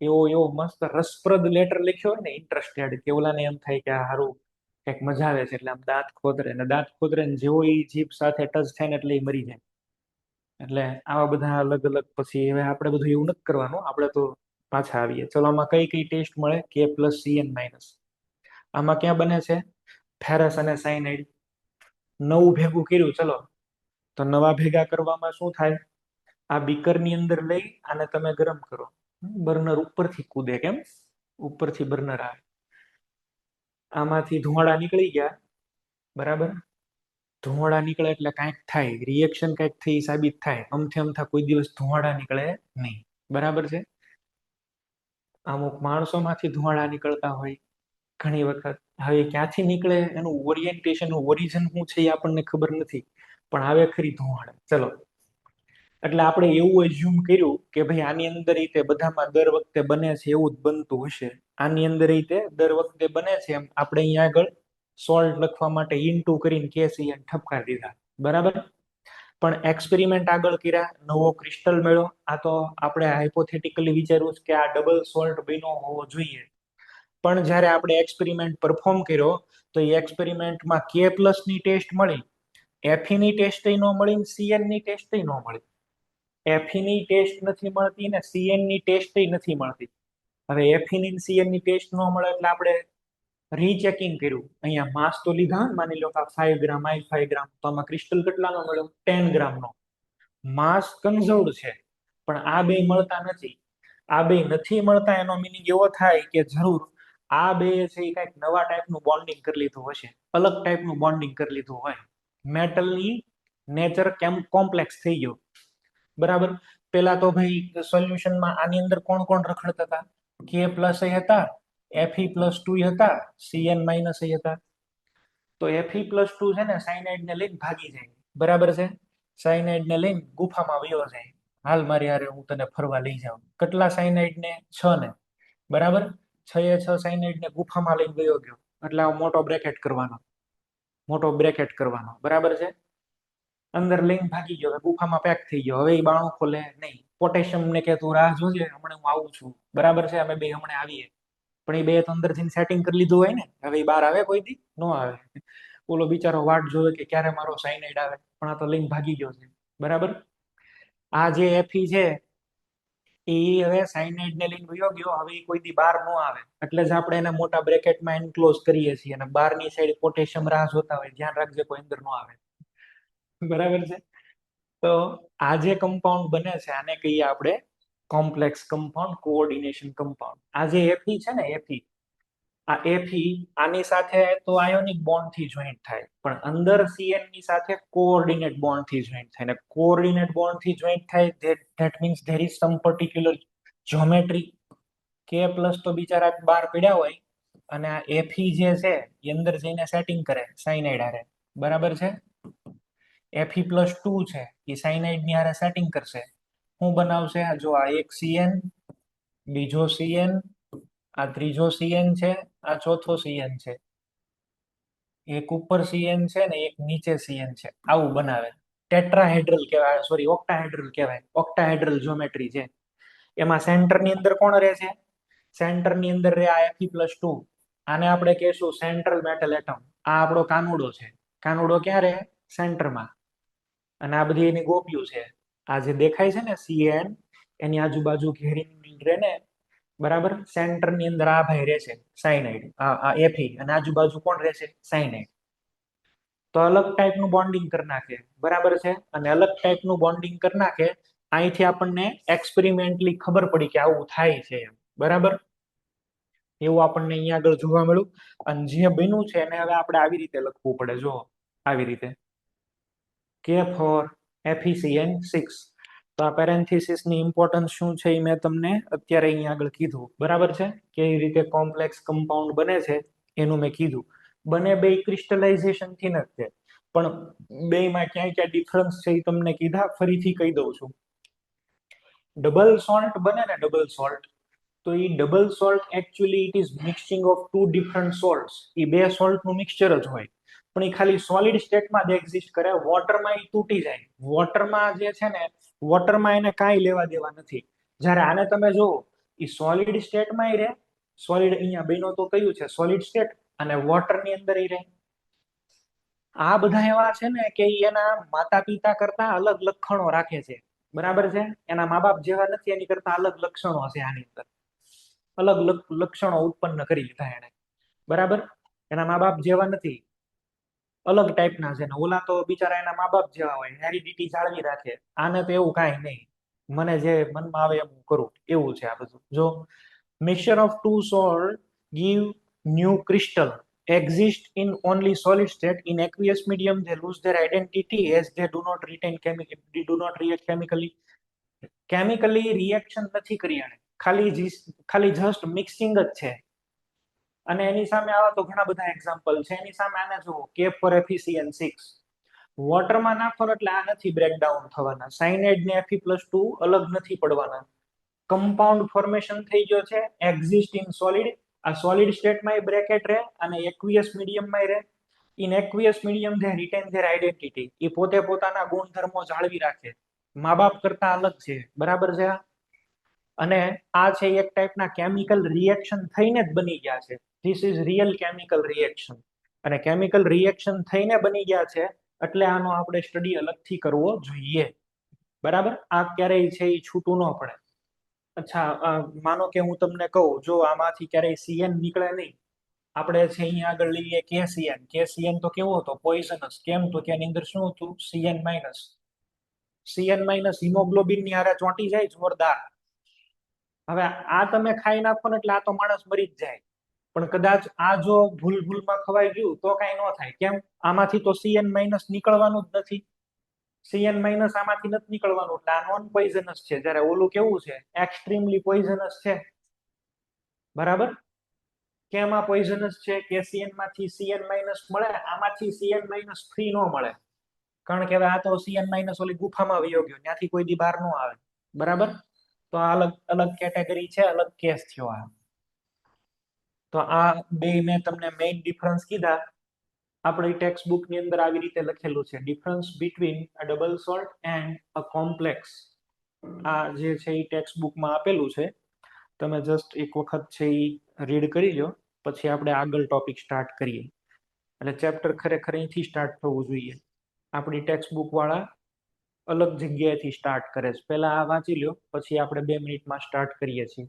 એવો એવો મસ્ત રસપ્રદ લેટર લખ્યો હોય ને, ઇન્ટરેસ્ટેડ, કે ઓલાને એમ થાય કે આ હારું કંઈક મજા આવે છે, એટલે આમ દાંત ખોતરે. ને દાંત ખોતરે ને જેવો એ જીભ સાથે ટચ થાય ને એટલે એ મરી જાય. એટલે આવા બધા અલગ અલગ. પછી હવે આપણે બધું એવું નથી કરવાનું, આપણે તો પાછા આવીએ. ચલો આમાં કઈ કઈ ટેસ્ટ મળે, K+Cn-. આમાં ક્યાં બને છે, ફેરસ અને સાયનાઇડ. નવું ભેગું કર્યું, ચલો તો નવા ભેગા કરવામાં શું થાય, આ બીકરની અંદર લઈ અને તમે ગરમ કરો. બર્નર ઉપરથી કૂદે, કેમ ઉપરથી બર્નર આવે, આમાંથી ધુમાડા નીકળી ગયા, બરાબર. ધુમાડા નીકળે એટલે કાંઈક થાય, રિએક્શન કાંઈક થઈ સાબિત થાય. અમથે અમથા કોઈ દિવસ ધુમાડા નીકળે નહીં, બરાબર છે. અમુક માણસોમાંથી ધુમાડા નીકળતા હોય ઘણી વખત. હવે ક્યાંથી નીકળે એનું ઓરિએન્ટેશન, ઓરિજન શું છે એ આપણને ખબર નથી, પણ આવે ખરી ધુમાડા. ચલો, એટલે આપણે એવું એઝ્યુમ કર્યું કે ભાઈ આની અંદર રીતે બધામાં દર વખતે બને છે એવું જ બનતું હશે. આની અંદર રીતે દર વખતે બને છે એમ આપણે અહીંયા આગળ સોલ્ટ લખવા માટે ઇન્ટુ કરીને કેસીએન ઠપકા દીધા, બરાબર. પણ એક્સપેરિમેન્ટ આગળ કર્યા, નવો ક્રિસ્ટલ મળ્યો. આ તો આપણે હાઇપોથેટિકલી વિચાર્યું કે આ ડબલ સોલ્ટ બન્યો હોવો જોઈએ. પણ જ્યારે આપણે એક્સપેરિમેન્ટ પરફોર્મ કર્યો તો એ એક્સપેરિમેન્ટમાં K+ની ટેસ્ટ મળી, Fe-ની ટેસ્ટ ન મળી, Cn-ની ટેસ્ટ ન મળી. Fe-ની ટેસ્ટ નથી મળતી ને Cn-ની ટેસ્ટ નથી મળતી. હવે Fe-ની Cn-ની ટેસ્ટ ન મળે એટલે આપણે રીચેકિંગ કર્યું. અહીંયા માસ તો લીધા, માની લો કે 5 ગ્રામ, 5 ગ્રામ, તો આમાં ક્રિસ્ટલ કેટલાનો મળ્યો, 10 ગ્રામનો. માસ કન્ઝર્વડ છે, પણ આ બે મળતા નથી. આ બે નથી મળતા એનો મિનિંગ એવો થાય કે જરૂર આ બે છે એ કંઈક નવા ટાઈપનું બોન્ડિંગ કરી લીધું હશે, અલગ ટાઈપનું બોન્ડિંગ કરી લીધું હોય. મેટલની નેચર કેમ કોમ્પ્લેક્સ થઈ ગયો, બરાબર. પેલા તો ભાઈ સોલ્યુશનમાં આની અંદર કોણ કોણ રખડતા હતા, K+ હતા, Fe+2 હતા, Cn- હતા. તો Fe+2 છે ને સાયનાઇડ ને લઈને ભાગી જાય, બરાબર છે. સાયનાઇડ ને લઈને ગુફામાં વયો જાય, હાલ મારી હારે હું તને ફરવા લઈ જાઉં. કેટલા સાયનાઇડ ને, 6 ને, બરાબર. 6 સાયનાઇડ ને ગુફામાં લઈને વયો ગયો, એટલે આ મોટો બ્રેકેટ કરવાનો, મોટો બ્રેકેટ કરવાનો, બરાબર છે. અંદર લઈને ભાગી ગયો, ગુફામાં પેક થઈ ગયો. હવે એ બાણું ખોલે નહીં. પોટેશિયમ ને કે તું રાહ જોજે, હમણાં હું આવું છું, બરાબર છે, અમે બે હમણાં આવીએ. પણ એ બે તો અંદર જઈને સેટિંગ કરી લીધું હોય ને, હવે એ બહાર આવે કોઈ દી ન આવે. ઓલો બિચારો વાટ જોવે કે ક્યારે મારો સાયનાઇડ આવે, પણ આ તો લઈને ભાગી ગયો છે, બરાબર. આ જે Fe છે એ હવે સાયનાઇડ ને લઈને વયો ગયો, હવે એ કોઈ દી બહાર ન આવે. એટલે જ આપણે એને મોટા બ્રેકેટમાં એન્ક્લોઝ કરીએ છીએ, અને બહારની સાઈડ પોટેશિયમ રાહ જોતા હોય, ધ્યાન રાખજે કોઈ અંદર ન આવે, બરાબર છે. તો આ જે કમ્પાઉન્ડ બને છે આને કહીએ આપણે કોમ્પ્લેક્સ કમ્પાઉન્ડ, કોઓર્ડિનેશન કમ્પાઉન્ડ. આ જે Fe છે ને, Fe, આ Fe આની સાથે તો આયોનિક બોન્ડ થી જોઈન્ટ થાય, પણ અંદર Cn ની સાથે કોઓર્ડિનેટ બોન્ડ થી જોઈન્ટ થાય. ને કોઓર્ડિનેટ બોન્ડ થી જોઈન્ટ થાય, that means there is sum particular geometry. K+ તો બિચારા બહાર પડ્યા હોય, અને આ એફી જે છે એ અંદર જઈને સેટિંગ કરે સાયનાઇડ હારે, બરાબર છે. Fe+2 છે એ સાયનાઇડ ની હારે સેટિંગ કરશે. શું બનાવશે? જો આ એક સીએન, બીજો સીએન, આ ત્રીજો સીએન છે, આ ચોથો સીએન છે, એક ઉપર સીએન છે ને એક નીચે સીએન છે, આવું બનાવે. ટેટ્રાહેડ્રલ કહેવાય, સોરી ઓક્ટાહેડ્રલ કહેવાય, ઓક્ટાહેડ્રલ જ્યોમેટ્રી છે. એમાં સેન્ટર ની અંદર કોણ રહે છે? સેન્ટર ની અંદર રે આ Fe+2. આને આપણે કહેશું સેન્ટ્રલ મેટલ એટમ. આ આપણો કાનુડો છે. કાનુડો ક્યાં રહે? સેન્ટરમાં. અને આ બધી એની ગોપીઓ છે. આ જે દેખાય છે ને સીએન, એની આજુબાજુ ઘેરી રહે ને, બરાબર. સેન્ટર ની અંદર આ ભાઈ રહેશે સાયનાઇડ, આ એફી, અને આજુબાજુ કોણ રહેશે? સાયનાઇડ. તો અલગ ટાઈપનું બોન્ડિંગ કરી નાખે, બરાબર છે. અને અલગ ટાઈપનું બોન્ડિંગ કરી નાખે. અહીંથી આપણને એક્સપેરિમેન્ટલી ખબર પડી કે આવું થાય છે એમ, બરાબર. એવું આપણને અહીંયા આગળ જોવા મળ્યું. અને જે બન્યું છે એને હવે આપણે આવી રીતે લખવું પડે, જો આવી રીતે K4FeCN6. તો આ પેરેન્થેસિસ ની ઇમ્પોર્ટન્સ શું છે એ મેં તમને અત્યારે અહીંયા આગળ કીધું, બરાબર છે. કેવી રીતે કોમ્પ્લેક્સ કમ્પાઉન્ડ બને છે એનું મેં કીધું. બને બે ક્રિસ્ટલાઇઝેશન થી નથી છે, પણ બેમાં ક્યાં ક્યાં ડિફરન્સ છે એ તમને કીધા. ફરીથી કહી દઉં છું. ડબલ સોલ્ટ બને ને, ડબલ સોલ્ટ, તો એ double salt actually it is mixing of two different salts. એ બે સોલ્ટનું મિક્સચર જ હોય, પણ એ ખાલી સોલિડ સ્ટેટમાં જ એક્ઝિસ્ટ કરે. વોટરમાં એ તૂટી જાય. વોટરમાં જે છે ને, વોટરમાં એને કાંઈ લેવા દેવા નથી. જ્યારે આને તમે જુઓ, એ સોલિડ સ્ટેટમાં રહે. સોલિડ અહીંયા બેનો તો કયું છે? Solid state. અને વોટરની અંદર રહે. આ બધા એવા છે ને કે એના માતા પિતા કરતા અલગ લક્ષણો રાખે છે, બરાબર છે. એના મા બાપ જેવા નથી, એની કરતા અલગ લક્ષણો હશે આની અંદર. અલગ લક્ષણો ઉત્પન્ન કરી લીધા એને, બરાબર. એના મા બાપ જેવા નથી, અલગ ટાઈપના છે. ને ઓલા તો બિચારા એના મા બાપ જેવા હોય, હેરિડિટી જાળવી રાખે. આને તો એવું કાંઈ નહીં, મને જે મનમાં આવે એમ કરું, એવું છે આ બધું. જો mixture of two salt give new crystal exist in only solid state. In aqueous medium they lose their identity as they do not retain chemical, they do not react chemically reaction નથી કરી. આને ખાલી just mixing જ છે. અને એની સામે આવા તો ઘણા બધા એક્ઝામ્પલ છે. એની સામે આને જુઓ, K4FeCN6. વોટરમાં નાખો એટલે આ નથી બ્રેકડાઉન થવાના. સાયનાઇડ ને Fe+2 અલગ નથી પડવાના. કમ્પાઉન્ડ ફોર્મેશન થઈ ગયો છે, એક્ઝિસ્ટ ઇન સોલિડ. આ સોલિડ સ્ટેટમાં બ્રેકેટ રહે અને એક્વિયસ મીડિયમમાં રહે. In aqueous medium they retain their identity. એ પોતે પોતાના ગુણધર્મો જાળવી રાખે. મા બાપ કરતા અલગ છે, બરાબર છે. અને આ છે એક ટાઈપના કેમિકલ રિએક્શન થઈને જ બની ગયા છે. This is real chemical reaction. અને કેમિકલ રિએક્શન થઈને બની ગયા છે, એટલે આનો આપણે સ્ટડી અલગથી કરવો જોઈએ, બરાબર. આ ક્યારેય છે એ છૂટું ન પડે. અચ્છા, માનો કે હું તમને કહું, જો આમાંથી ક્યારેય સીએન નીકળે નહીં. આપણે છે અહીંયા આગળ લઈએ કેસીએન. કેસીએન તો કેવો હતો? પોઈઝનસ. કેમ? તો કે એની અંદર શું હતું? CN-. CN- હિમોગ્લોબિન ની હારે ચોંટી જાય, જોરદાર. હવે આ તમે ખાઈ નાખો ને એટલે આ તો માણસ મરી જ જાય. પણ કદાચ આ જો ભૂલમાં ખવાઈ ગયું તો કઈ ન થાય. કેમ? આમાંથી તો CN- નીકળવાનું જ નથી. CN- આમાંથી નથી નીકળવાનું, એટલે આ નોન પોઈઝનસ છે. જ્યારે ઓલું કેવું છે? એક્સ્ટ્રીમલી પોઈઝનસ છે, બરાબર. કેમ આ પોઈઝનસ છે? કેસીએન માંથી CN- મળે, આમાંથી CN- ન મળે. કારણ કે હવે આ તો CN- ઓલી ગુફામાં વયો ગયો, ત્યાંથી કોઈ દી બહાર ન આવે, બરાબર. તો આ અલગ અલગ કેટેગરી છે, અલગ કેસ થયો આ. તો આ બે મેં તમને મેઇન ડિફરન્સ કીધા. આપણી ટેક્સ્ટ બુક ની અંદર આવી રીતે લખેલું છે, difference between a double salt and a complex. આ જે છે એ ટેક્સ્ટ બુકમાં આપેલું છે. તમે જસ્ટ એક વખત છે એ રીડ કરી લો, પછી આપણે આગળ ટોપિક સ્ટાર્ટ કરીએ. એટલે ચેપ્ટર ખરેખર અહીંથી સ્ટાર્ટ થવું જોઈએ. આપણી ટેક્સ્ટ બુક વાળા અલગ જગ્યાએથી સ્ટાર્ટ કરે છે. પહેલા આ વાંચી લો, પછી આપણે 2 મિનિટમાં સ્ટાર્ટ કરીએ છીએ.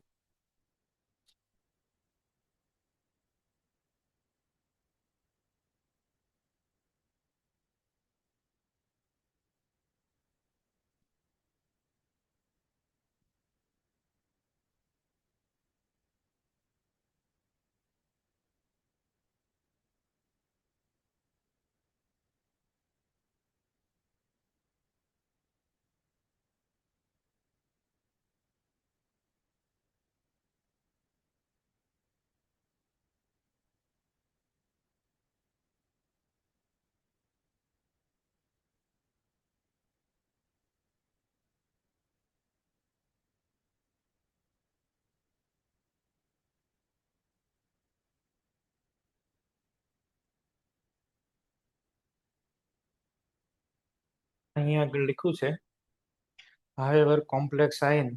અહીંયા આગળ લખ્યું છે, however complex ion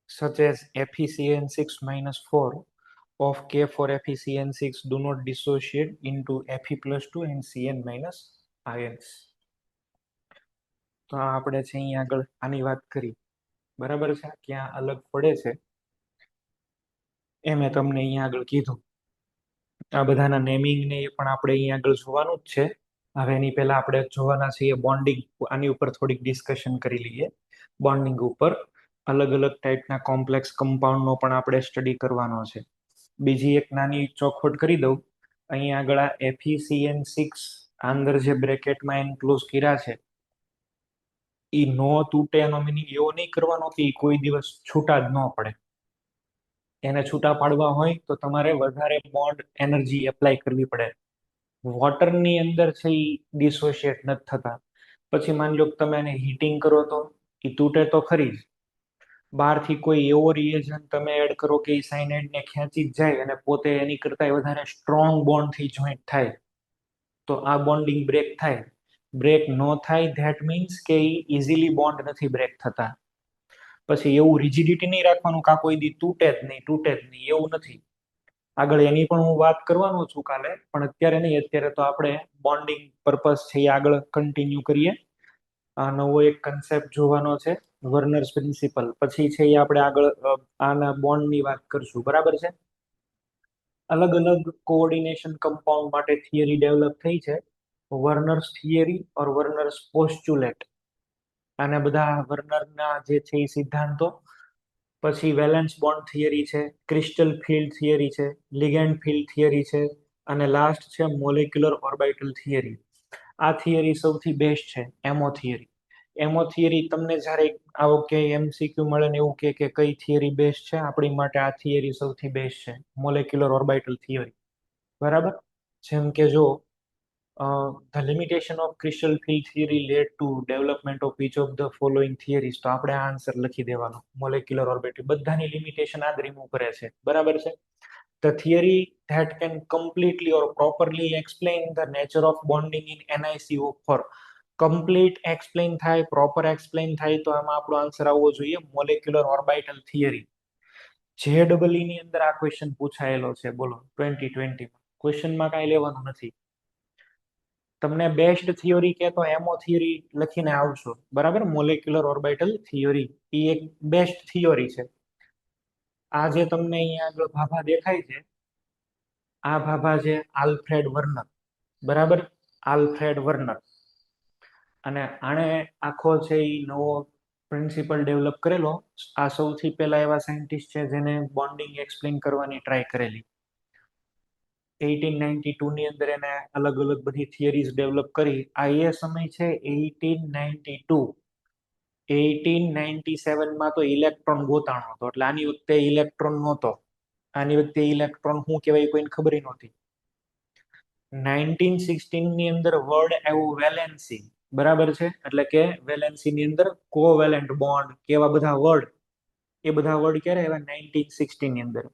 such as FeCN6-4 of K4 FeCN6 do not dissociate into Fe+2 and Cn- ions. તો આપણે છે અહીંયા આગળ આની વાત કરી, બરાબર છે, ક્યાં અલગ પડે છે એ મેં તમને અહીંયા આગળ કીધું. આ બધાના નેમિંગ ને એ પણ આપણે અહીંયા આગળ જોવાનું જ છે. હવે એની પહેલા આપણે જોવાના છીએ બોન્ડિંગ. આની ઉપર થોડીક ડિસ્કશન કરી લઈએ. બોન્ડિંગ ઉપર અલગ અલગ ટાઈપના કોમ્પ્લેક્સ કમ્પાઉન્ડનો પણ આપણે સ્ટડી કરવાનો છે. બીજી એક નાની ચોખવટ કરી દઉં. અહીંયા આગળ આ FeCN6 અંદર જે બ્રેકેટમાં એન્ક્લોઝ કર્યા છે એ નો તૂટે એનો મિનિંગ એવો નહીં કરવાનો કે કોઈ દિવસ છૂટા જ ન પડે. એને છૂટા પાડવા હોય તો તમારે વધારે બોન્ડ એનર્જી એપ્લાય કરવી પડે. વોટરની અંદર છે એ ડિસોશિએટ નથી થતા. પછી માની લો કે તમે એને હીટિંગ કરો તો એ તૂટે તો ખરી જ. બહારથી કોઈ એવો રિએજન્ટ તમે એડ કરો કે એ સાયનાઇડને ખેંચી જ જાય અને પોતે એની કરતા વધારે સ્ટ્રોંગ બોન્ડથી જોઈન્ટ થાય તો આ બોન્ડિંગ બ્રેક થાય. બ્રેક ન થાય ધેટ મીન્સ કે એ ઇઝીલી બોન્ડ નથી બ્રેક થતા. પછી એવું રિજિડિટી નહીં રાખવાનું કે આ કોઈ દી તૂટે જ નહીં એવું નથી. આગળ એની પણ હું વાત કરવાનો છું કાલે, પણ અત્યારે નહીં. અત્યારે તો આપણે બોન્ડિંગ પર્પસ છે એ આગળ કન્ટિન્યુ કરીએ. આ નવો એક કન્સેપ્ટ જોવાનો છે, વર્નર્સ પ્રિન્સિપલ. પછી છે એ આપણે આગળ આના બોન્ડની વાત કરશું, બરાબર છે. અલગ અલગ કોઓર્ડિનેશન કમ્પાઉન્ડ માટે થિયરી ડેવલપ થઈ છે, વર્નર્સ થિયરી ઓર વર્નર્સ પોસ્ચ્યુલેટ. આને બધા વર્નરના જે છે એ સિદ્ધાંતો. પછી વેલેન્સ બોન્ડ થિયરી છે, ક્રિસ્ટલ ફિલ્ડ થિયરી છે, લિગેન્ડ ફિલ્ડ થિયરી છે, અને લાસ્ટ છે મોલેક્યુલર ઓર્બિટલ થિયરી. આ થિયરી સૌથી બેસ્ટ છે, એમઓ થિયરી. એમઓ થિયરી તમને જ્યારે આવો કે MCQ મળે ને એવું કે કઈ થિયરી બેસ્ટ છે, આપણી માટે આ થિયરી સૌથી બેસ્ટ છે, મોલેક્યુલર ઓર્બિટલ થિયરી. બરાબર. જેમ કે જો the limitation of crystal field theory led to development of each of the following theories. તો આપણે આ આન્સર લખી દેવાનો, મોલેક્યુલર ઓર્બિટલ. બધાની લિમિટેશન આ જ રિમૂવ કરે છે, બરાબર છે. The theory that can completely or properly explain the nature of bonding in NiCO4. Complete explain થાય, પ્રોપર એક્સપ્લેન થાય તો આમાં આપણો આન્સર આવવો જોઈએ મોલેક્યુલર ઓર્બિટલ થિયરી. JEE ની અંદર આ ક્વેશ્ચન પૂછાયેલો છે, બોલો 2020 માં. ક્વેશ્ચનમાં કાંઈ લેવાનું નથી. તમને બેસ્ટ થિયોરી કે તો એમઓ થિયરી લખીને આવશો, બરાબર. મોલેક્યુલર ઓર્બિટલ થિયરી એ એક બેસ્ટ થિયોરી છે. આ જે તમને અહીંયા આગળ ભાભા દેખાય છે, આ ભાભા છે આલ્ફ્રેડ વર્નર, બરાબર. Alfred Warner. અને આણે આખો છે એ નવો પ્રિન્સિપલ ડેવલપ કરેલો. આ સૌથી પહેલા એવા સાયન્ટિસ્ટ છે જેને બોન્ડિંગ એક્સપ્લેન કરવાની ટ્રાય કરેલી. 1892 ની અંદર એને અલગ અલગ બધી થિયરીઝ ડેવલપ કરી. આ એ સમય છે 1892. 1897 તો ઇલેક્ટ્રોન ગોતાણો હતો, એટલે આની વખતે ઇલેક્ટ્રોન નહોતો. આની વખતે ઇલેક્ટ્રોન શું કહેવાય કોઈને ખબર નહોતી. 1916 ની અંદર વર્ડ આવ્યું વેલેન્સી, બરાબર છે. એટલે કે વેલેન્સી ની અંદર કોવેલેન્ટ બોન્ડ કેવા બધા વર્ડ, એ બધા વર્ડ ક્યારે આવ્યા? 1916 ની અંદર.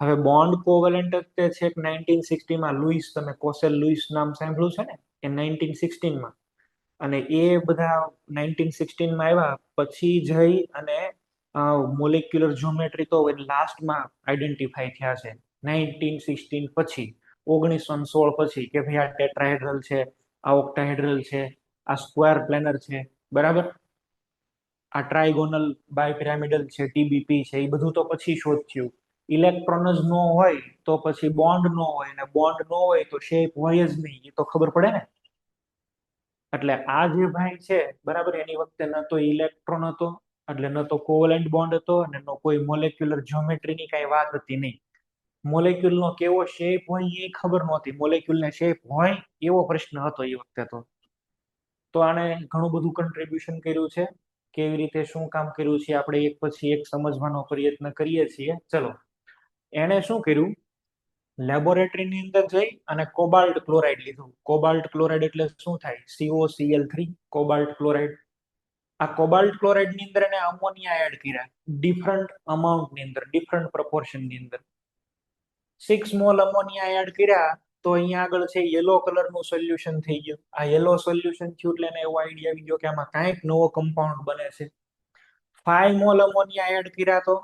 હવે બોન્ડ કોવેલેન્ટ તે છે 1960 માં. લુઈસ, તમે કોસેલ લુઈસ નામ સાંભળ્યું છે ને, એ 1916 માં. અને એ બધા 1916 માં આવ્યા પછી જઈ અને મોલેક્યુલર જ્યોમેટ્રી તો લાસ્ટમાં આઈડેન્ટિફાઈ થયા છે 1916 પછી, 1916 પછી, કે ભાઈ આ ટેટ્રાહેડ્રલ છે, આ ઓક્ટાહેડ્રલ છે, આ સ્ક્વેર પ્લેનર છે, બરાબર. આ ટ્રાઇગોનલ બાયપિરામિડલ છે, TBP છે, એ બધું તો પછી શોધ થયું. ઇલેક્ટ્રોન જ ન હોય તો પછી બોન્ડ ન હોય, અને બોન્ડ ન હોય તો શેપ હોય જ નહીં, એ તો ખબર પડે ને. એટલે આ જે ભાઈ છે, બરાબર, એની વખતે ન તો ઇલેક્ટ્રોન હતો, એટલે ન તો કોવેલેન્ટ બોન્ડ હતો, અને ન કોઈ મોલેક્યુલર જ્યોમેટ્રીની કઈ વાત હતી નહીં. મોલેક્યુલનો કેવો શેપ હોય એ ખબર નહોતી. મોલેક્યુલને શેપ હોય એવો પ્રશ્ન હતો એ વખતે તો આણે ઘણું બધું કન્ટ્રીબ્યુશન કર્યું છે. કેવી રીતે શું કામ કર્યું છે આપણે એક પછી એક સમજવાનો પ્રયત્ન કરીએ છીએ. ચલો, એણે શું કર્યું? લેબોરેટરીની અંદર જઈ અને કોબાલ્ટ ક્લોરાઇડ લીધું. કોબાલ્ટ ક્લોરાઇડ એટલે શું થાય? COCl3, cobalt chloride. આ કોબાલ્ટ ક્લોરાઇડ ની અંદર એને અમોનિયા એડ કર્યા, ડિફરન્ટ અમાઉન્ટ ની અંદર, ડિફરન્ટ પ્રપોર્શન ની અંદર. 6 મોલ અમોનિયા એડ કર્યા તો અહીંયા આગળ છે યલો કલરનું સોલ્યુશન થઈ ગયું. આ યલો સોલ્યુશન થયું એટલે એને એવો આઈડિયા આવી ગયો કે આમાં કાંઈક નવો કમ્પાઉન્ડ બને છે. 5 મોલ અમોનિયા એડ કર્યા તો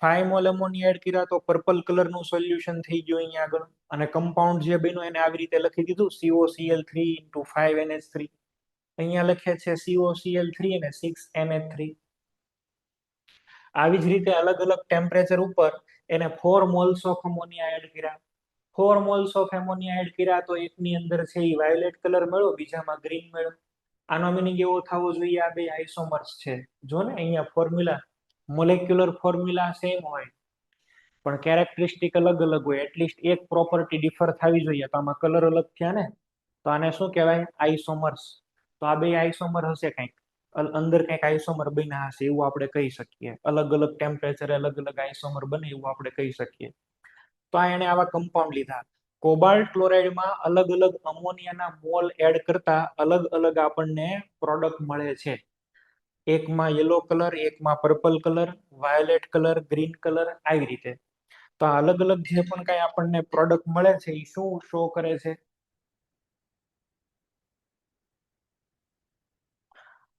5 મોલ અમોનિયા એડ કર્યા તો પર્પલ કલરનું સોલ્યુશન થઈ ગયું અહીંયા આગળ. અને કમ્પાઉન્ડ જે બન્યું એને આવી રીતે લખી દીધું COCl3 * 5NH3. અહીંયા લખે છે COCl3 અને 6NH3. આવી જ રીતે અલગ અલગ ટેમ્પરેચર ઉપર એને 4 મોલ્સ ઓફ અમોનિયા એડ કર્યા. 4 મોલ્સ ઓફ એમોનિયા એડ કર્યા તો એકની અંદર છે એ વાયોલેટ કલર મળ્યો, બીજામાં ગ્રીન મળ્યો. આનો મિનિંગ એવો થવો જોઈએ આ બે આઇસોમર્સ છે. જો ને અહીંયા ફોર્મ્યુલા, મોલેક્યુલર ફોર્મ્યુલા સેમ હોય પણ કેરેક્ટરિસ્ટિક અલગ અલગ હોય. એટલીસ્ટ એક પ્રોપર્ટી ડિફર થવી જોઈએ. તો આમાં કલર અલગ થયા ને, તો આને શું કહેવાય? આઇસોમર્સ. તો આ બે આઇસોમર હશે કંઈક, અંદર કંઈક આઇસોમર બન્યા હશે એવું આપણે કહી શકીએ. અલગ અલગ ટેમ્પરેચરે અલગ અલગ આઇસોમર બને એવું આપણે કહી શકીએ. તો આ એને આવા કમ્પાઉન્ડ લીધા. કોબાલ્ટ ક્લોરાઇડમાં અલગ અલગ અમોનિયાના મોલ એડ કરતા અલગ અલગ આપણને પ્રોડક્ટ મળે છે. એકમાં યલો કલર, એકમાં purple colour, violet colour, green colour, આવી રીતે. તો આ અલગ અલગ જે પણ કઈ આપણને પ્રોડક્ટ મળે છે એ શું શો કરે છે?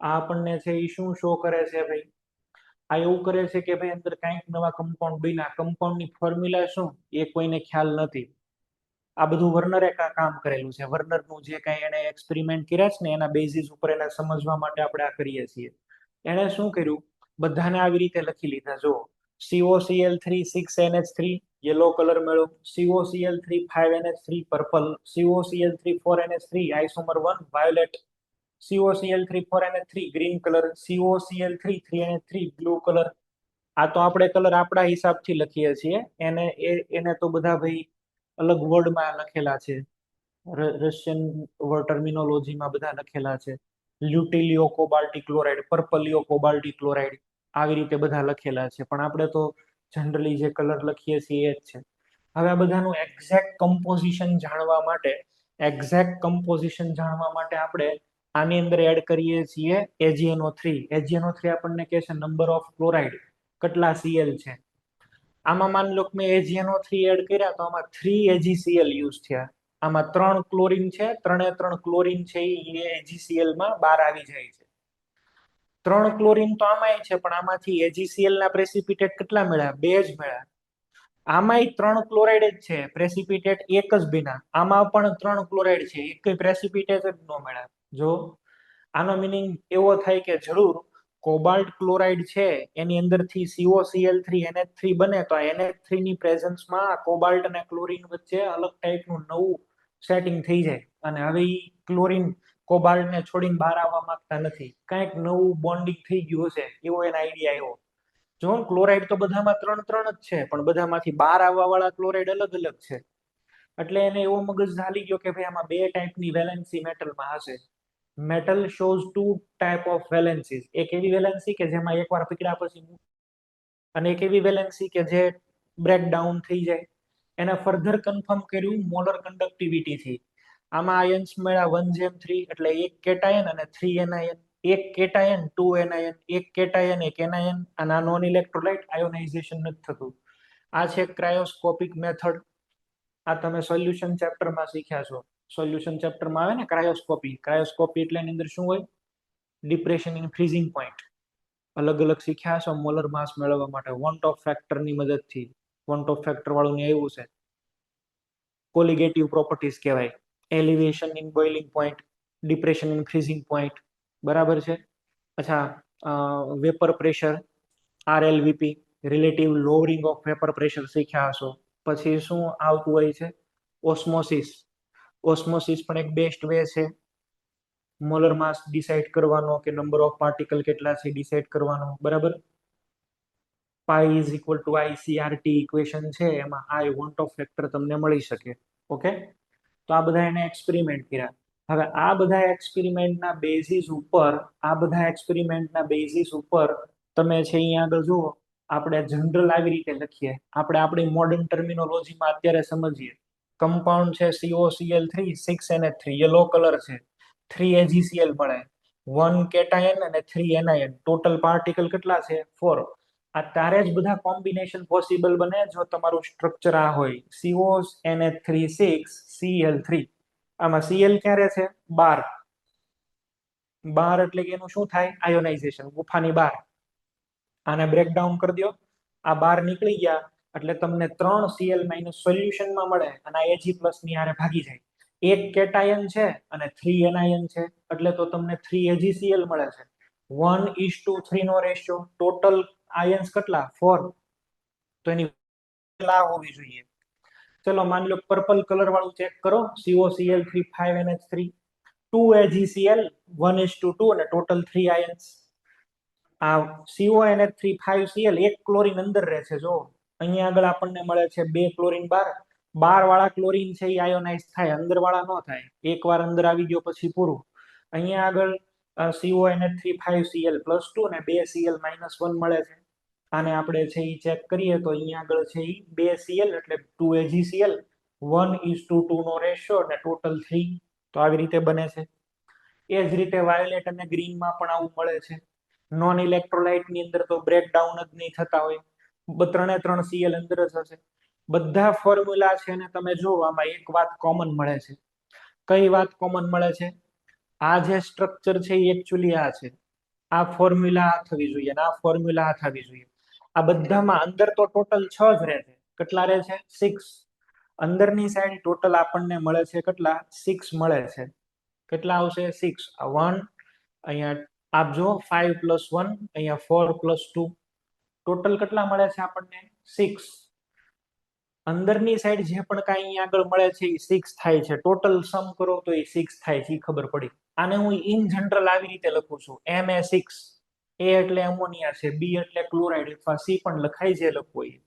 આ આપણને છે એ શું શો કરે છે ભાઈ? આ એવું કરે છે કે ભાઈ અંદર કંઈક નવા કમ્પાઉન્ડ બન્યા. કમ્પાઉન્ડની ફોર્મ્યુલા શું એ કોઈને ખ્યાલ નથી. આ બધું વર્નરે કામ કરેલું છે. વર્નરનું જે કાંઈ એને એક્સપેરિમેન્ટ કર્યા છે ને એના બેઝિસ ઉપર એને સમજવા માટે આપણે આ કરીએ છીએ. એણે શું કર્યું? બધાને આવી રીતે લખી લીધા. જો COCl3 6NH3 યલો કલર મળ્યો, COCl3 5NH3 purple, COCl3 4NH3 isomer 1 violet, COCl3 4NH3 green colour, COCl3 3NH3 blue colour. આ તો આપણે કલર આપણા હિસાબથી લખીએ છીએ. એને તો બધા ભાઈ અલગ વર્ડમાં લખેલા છે. રશિયન ટર્મિનોલોજીમાં બધા લખેલા છે. લ્યુટિલિયો કોબાલ્ટી ક્લોરાઇડ, પર્પલિયો કોબાલ્ટી ક્લોરાઇડ, આવી રીતે બધા લખેલા છે. પણ આપણે તો જનરલી જે કલર લખીએ છીએ એ જ છે. હવે આ બધાનું એક્ઝેક્ટ કમ્પોઝિશન જાણવા માટે આપણે આની અંદર એડ કરીએ છીએ AgNO3. AgNO3 આપણને કહે છે નંબર ઓફ ક્લોરાઇડ, કેટલા Cl છે. આમાં માન લો કે મેં AgNO3 એડ કર્યા તો આમાં 3 AgCl યુઝ થયા. આમાં 3 ક્લોરીન છે, 3 ક્લોરીન છે એ AgCl માં બહાર આવી જાય છે. 3 ક્લોરીન તો આમાંય છે પણ આમાંથી AgCl ના પ્રેસિપિટેટ કેટલા મળ્યા? 2 જ મળ્યા. આમાંય 3 ક્લોરાઇડ જ છે, પ્રેસિપિટેટ એક જ બન્યા. આમાં પણ 3 ક્લોરાઇડ છે, એક પ્રેસિપિટેટ જ ન મળ્યા. જો આનો મિનિંગ એવો થાય કે જરૂર કોબાલ્ટ ક્લોરાઇડ છે એની અંદરથી COCl3 NH3 બને તો આ NH3 ની પ્રેઝન્સમાં કોબાલ્ટ અને ક્લોરીન વચ્ચે અલગ ટાઈપનું નવું સેટિંગ થઈ જાય. અને હવે ઈ ક્લોરીન કોબાલ્ટને છોડીને બહાર આવવા માંગતા નથી. કંઈક નવું બોન્ડિંગ થઈ ગયું હશે એવો એને આઈડિયા આવ્યો. જો ક્લોરાઇડ તો બધામાં 3 જ છે પણ બધામાંથી બહાર આવવા વાળા ક્લોરાઇડ અલગ અલગ છે. એટલે એને એવો મગજ ઝાલી ગયો કે ભાઈ આમાં 2 ટાઈપની વેલેન્સી મેટલમાં હશે. Metal shows 2 type of valencies. એક એવી વેલેન્સી કે જેમાં એકવાર પકડ્યા પછી, અને એક એવી વેલેન્સી કે જે બ્રેકડાઉન થઈ જાય. એને ફર્ધર કન્ફર્મ કર્યું મોલર કન્ડક્ટિવિટીથી. આમાં આયન્સ મળ્યા 1:3 એટલે એક કેટાયન અને 3 એનાયન. એક કેટાયન 2 એનાયન, એક કેટાયન 1 એનાયન. અને આ નોન ઇલેક્ટ્રોલાઇટ આયોનાઇઝેશન નથી થતું. આ છે ક્રાયોસ્કોપિક મેથડ. આ તમે સોલ્યુશન ચેપ્ટરમાં શીખ્યા છો. સોલ્યુશન ચેપ્ટરમાં આવે ને ક્રાયોસ્કોપી. ક્રાયોસ્કોપી એટલે એની અંદર શું હોય? Depression in freezing point. અલગ અલગ શીખ્યા છો મોલર માસ મેળવવા માટે વોન્ટ ઓફ ફેક્ટરની મદદથી. વોન્ટ ઓફ ફેક્ટર વાળું ને આવ્યું છે, કોલિગેટિવ પ્રોપર્ટીઝ કહેવાય. Elevation in boiling point, depression in freezing point, બરાબર છે. અચ્છા, vapour pressure RLVP, relative lowering of vapour pressure શીખ્યા હશો. પછી શું આવતું હોય છે? ઓસ્મોસિસ. ઓસ્મોસિસ પણ એક બેસ્ટ વે છે મોલર માસ ડિસાઇડ કરવાનો કે નંબર ઓફ પાર્ટિકલ કેટલા છે ડિસાઇડ કરવાનો, બરાબર. પાઈ is equal to ICRT equation છે એમાં આ વોન્ટ ઓફ ફેક્ટર તમને મળી શકે. ઓકે, તો આ બધા એને એક્સપેરિમેન્ટ કર્યા. હવે આ બધા એક્સપેરિમેન્ટના બેઝિસ ઉપર તમે છે અહીંયા આગળ જુઓ, આપણે જનરલ આવી રીતે લખીએ. આપણે આપણી મોડર્ન ટર્મિનોલોજીમાં અત્યારે સમજીએ. કમ્પાઉન્ડ છે COCl3 6NH3 યલો કલર છે, 3 AgCl મળે, 1 કેટાયન અને 3 એનાયન. ટોટલ પાર્ટિકલ કેટલા છે? 4. આ તારે જ બધા કોમ્બિનેશન પોસિબલ બને જો તમારું સ્ટ્રક્ચર આ હોય CONH3 6Cl3. આમાં Cl ક્યારે છે 12. 12 એટલે કે એનું શું થાય આયોનાઇઝેશન, ગુફાની બહાર. આને બ્રેકડાઉન કરી દો, આ બહાર નીકળી ગયા એટલે તમને 3 Cl- સોલ્યુશનમાં મળે અને આ Ag+ ની હારે ભાગી જાય. એક કેટાયન છે અને 3 એનાયન છે એટલે તો તમને 3 AgCl મળે છે. 1:3 નો રેશિયો. ટોટલ આયન્સ કેટલા 4. તો એની આ હોવી જોઈએ. ચલો માની લો પર્પલ કલર વાળું ચેક કરો, COCl3 5NH3, 2 AgCl 1:2 અને ટોટલ 3 આયન્સ. આ CONH3 5Cl એક ક્લોરીન અંદર રહે છે. જો અહીંયા આગળ આપણને મળે છે 2 ક્લોરીન બાર. બાર વાળા ક્લોરીન છે એ આયોનાઇઝ થાય, અંદર વાળા ન થાય. એકવાર અંદર આવી ગયો પછી પૂરું. અહીંયા આગળ CONH3 5Cl+2 અને 2Cl-1 મળે છે. આને આપણે છે એ ચેક કરીએ તો અહીંયા આગળ છે એ 2Cl એટલે 2 AgCl 1:2 નો રેશિયો અને ટોટલ 3. તો આવી રીતે બને છે. એ જ રીતે વાયોલેટ અને ગ્રીનમાં પણ આવું મળે છે. નોન ઇલેક્ટ્રોલાઇટ ની અંદર તો બ્રેકડાઉન જ નહીં થતા હોય, 3 Cl અંદર જ હશે. બધા ફોર્મ્યુલા છે ને તમે જો આમાં એક વાત કોમન મળે છે. કઈ વાત કોમન મળે છે? આ જે સ્ટ્રક્ચર છે એ એકચ્યુઅલી આ છે. આ ફોર્મ્યુલા આ થવી જોઈએ અને આ ફોર્મ્યુલા આ થવી જોઈએ. આ બધામાં અંદર તો ટોટલ 6 જ રહે છે. કેટલા રહે છે 6. અંદરની સાઈડ ટોટલ આપણને મળે છે કેટલા 6 મળે છે. કેટલા આવશે 6. આ 1 અહીંયા આપજો 5 + 1 અહીંયા 4 + 2 ટોટલ કેટલા મળે છે આપણને 6. અંદરની સાઈડ જે પણ કાંઈ અહીંયા આગળ મળે છે એ 6 થાય છે. ટોટલ સમ કરો તો એ 6 થાય છે, ખબર પડી. આને હું ઇન જનરલ આવી રીતે લખું છું Ma6. A એટલે એમોનિયા છે, B એટલે ક્લોરાઇડ અથવા C પણ લખાય છે લખવું હોય.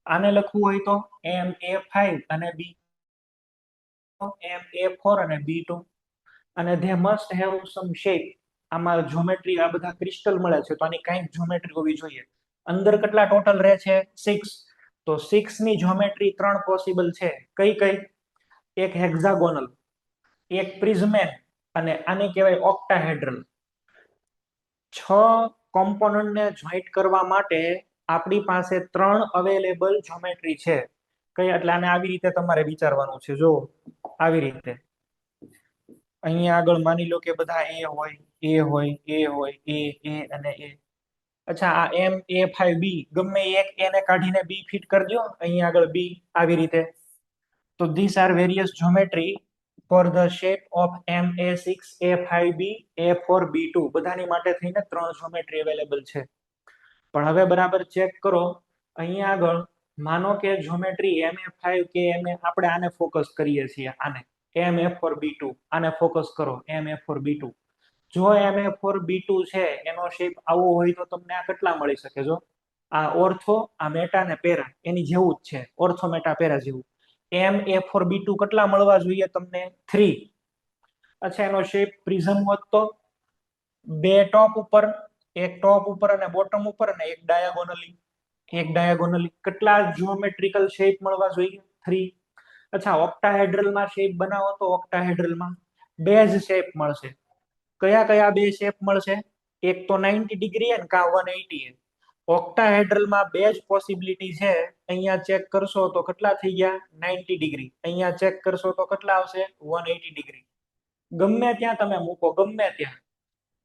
આને લખવું હોય તો Ma5 અને B Ma4 અને B2 અને they must have some shape. આમાં જ્યોમેટ્રી આ બધા ક્રિસ્ટલ મળે છે તો આની કંઈક જ્યોમેટ્રી હોવી જોઈએ. અંદર કેટલા ટોટલ રહે છે 6. તો 6 ની જ્યોમેટ્રી 3 પોસિબલ છે. કઈ કઈ? એક હેક્ઝાગોનલ, એક પ્રિઝમેન અને આને કહેવાય ઓક્ટાહેડ્રલ. 6 કોમ્પોનન્ટને જોઈન્ટ કરવા માટે આપણી પાસે 3 અવેલેબલ જ્યોમેટ્રી છે. કઈ? એટલે આને આવી રીતે તમારે વિચારવાનું છે. જો આવી રીતે અહીંયા આગળ માની લો કે બધા A હોય, A હોય, A હોય, A અને A. અચ્છા, આ Ma5B ગમે એક A ને કાઢીને B ફિટ કરજો અહીંયા આગળ B આવી રીતે. તો these are various geometry for the shape of Ma6, A5B, A4B2 બધાની માટે થઈને 3 જ્યોમેટ્રી અવેલેબલ છે. પણ હવે બરાબર ચેક કરો અહીંયા આગળ. માનો કે જ્યોમેટ્રી Ma5 કે આપણે આને ફોકસ કરીએ છીએ, આને Ma4B2 આને ફોકસ કરો Ma4B2. જો Ma4B2 છે એનો શેપ આવો હોય તો તમને આ કેટલા મળી શકે? જો આ ઓર્થો, આ મેટા ને પેરા એની જેવું જ છે, ઓર્થો મેટા પેરા જેવું. Ma4B2 કેટલા મળવા જોઈએ તમને? 3. અચ્છા, એનો શેપ પ્રિઝમ હોત તો 2 ટોપ ઉપર, એક ટોપ ઉપર અને બોટમ ઉપર અને એક ડાયાગોનલી કેટલા જ્યોમેટ્રિકલ શેપ મળવા જોઈએ? 3. અચ્છા, ઓક્ટાહેડ્રલમાં શેપ બનાવો તો ઓક્ટાહેડ્રલમાં બેઝ શેપ મળશે. કયા કયા બે શેપ મળશે? એક તો 90 ડિગ્રી અને કા 180. ઓક્ટાહેડ્રલમાં બે જ પોસિબિલિટી છે. અહીંયા ચેક કરશો તો કેટલા થઈ ગયા? 90 ડિગ્રી. અહીંયા ચેક કરશો તો કેટલા આવશે? 180 ડિગ્રી. ગમે ત્યાં તમે મૂકો, ગમે ત્યાં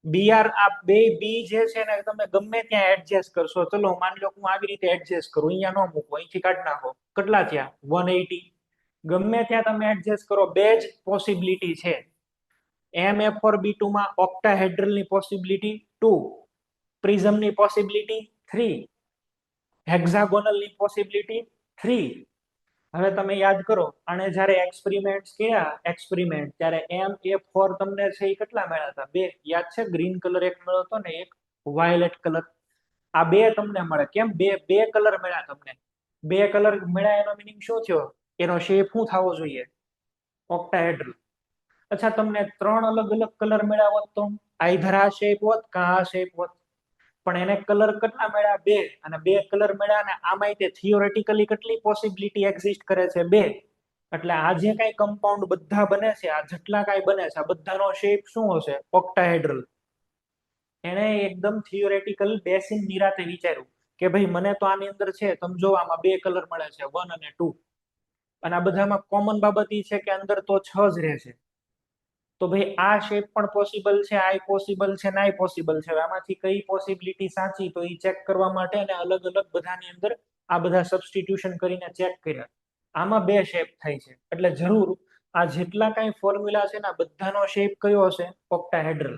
BR આ બે બી જે છે ને તમે ગમે ત્યાં એડજસ્ટ કરશો. ચલો માની લો હું આવી રીતે એડજસ્ટ કરું, અહીંયા ન મૂકો, અહીંથી કાઢી નાખો. કેટલા થયા? 180. ગમે ત્યાં તમે એડજસ્ટ કરો, બે જ પોસિબિલિટી છે. Ma4B2 માં ઓક્ટાહેડ્રલની પોસિબિલિટી 2, પ્રિઝમની પોસિબિલિટી 3, હેક્ઝાગોનલની પોસિબિલિટી 3. હવે તમે યાદ કરો, આને જ્યારે એક્સપેરિમેન્ટ્સ કર્યા એક્સપેરિમેન્ટ ત્યારે Ma4 તમને છે એ કેટલા મળ્યા હતા? 2. યાદ છે? ગ્રીન કલર એક મળ્યો હતો ને એક વાયોલેટ કલર. આ બે તમને મળે. કેમ બે કલર મળ્યા તમને? બે કલર મળ્યા એનો મીનિંગ શું થયો? એનો શેપ શું થવો જોઈએ? ઓક્ટાહેડ્રલ. અચ્છા, તમને 3 અલગ અલગ કલર મળ્યા હોત તો આઈધર આ શેપ હોત કા આ શેપ હોત. પણ એને કલર કેટલા મળ્યા? 2. અને 2 કલર મળ્યા ને આમાં તે થિયોરેટિકલી કેટલી પોસિબિલિટી એક્ઝિસ્ટ કરે છે? 2. એટલે આ જે કઈ કમ્પાઉન્ડ બધા બને છે, આ જેટલા કઈ બને છે, આ બધાનો શેપ શું હશે? ઓક્ટાહેડ્રલ. એને એકદમ થિયોરેટિકલ બેસીને નિરાતે વિચાર્યું કે ભાઈ મને તો આની અંદર છે, તમે જો આમાં બે કલર મળે છે, 1 અને 2, અને આ બધામાં કોમન બાબત એ છે કે અંદર તો 6 જ રહે છે. તો ભાઈ આ શેપ પણ પોસિબલ છે, આ પોસિબલ છે, ના પોસિબલ છે. આમાંથી કઈ પોસિબિલિટી સાચી, તો એ ચેક કરવા માટે અને અલગ અલગ બધાની અંદર આ બધા સબસ્ટિટ્યુશન કરીને ચેક કર્યા. આમાં બે શેપ થાય છે, એટલે જરૂર આ જેટલા કઈ ફોર્મ્યુલા છે ને બધાનો શેપ કયો હશે? ઓક્ટાહેડ્રલ.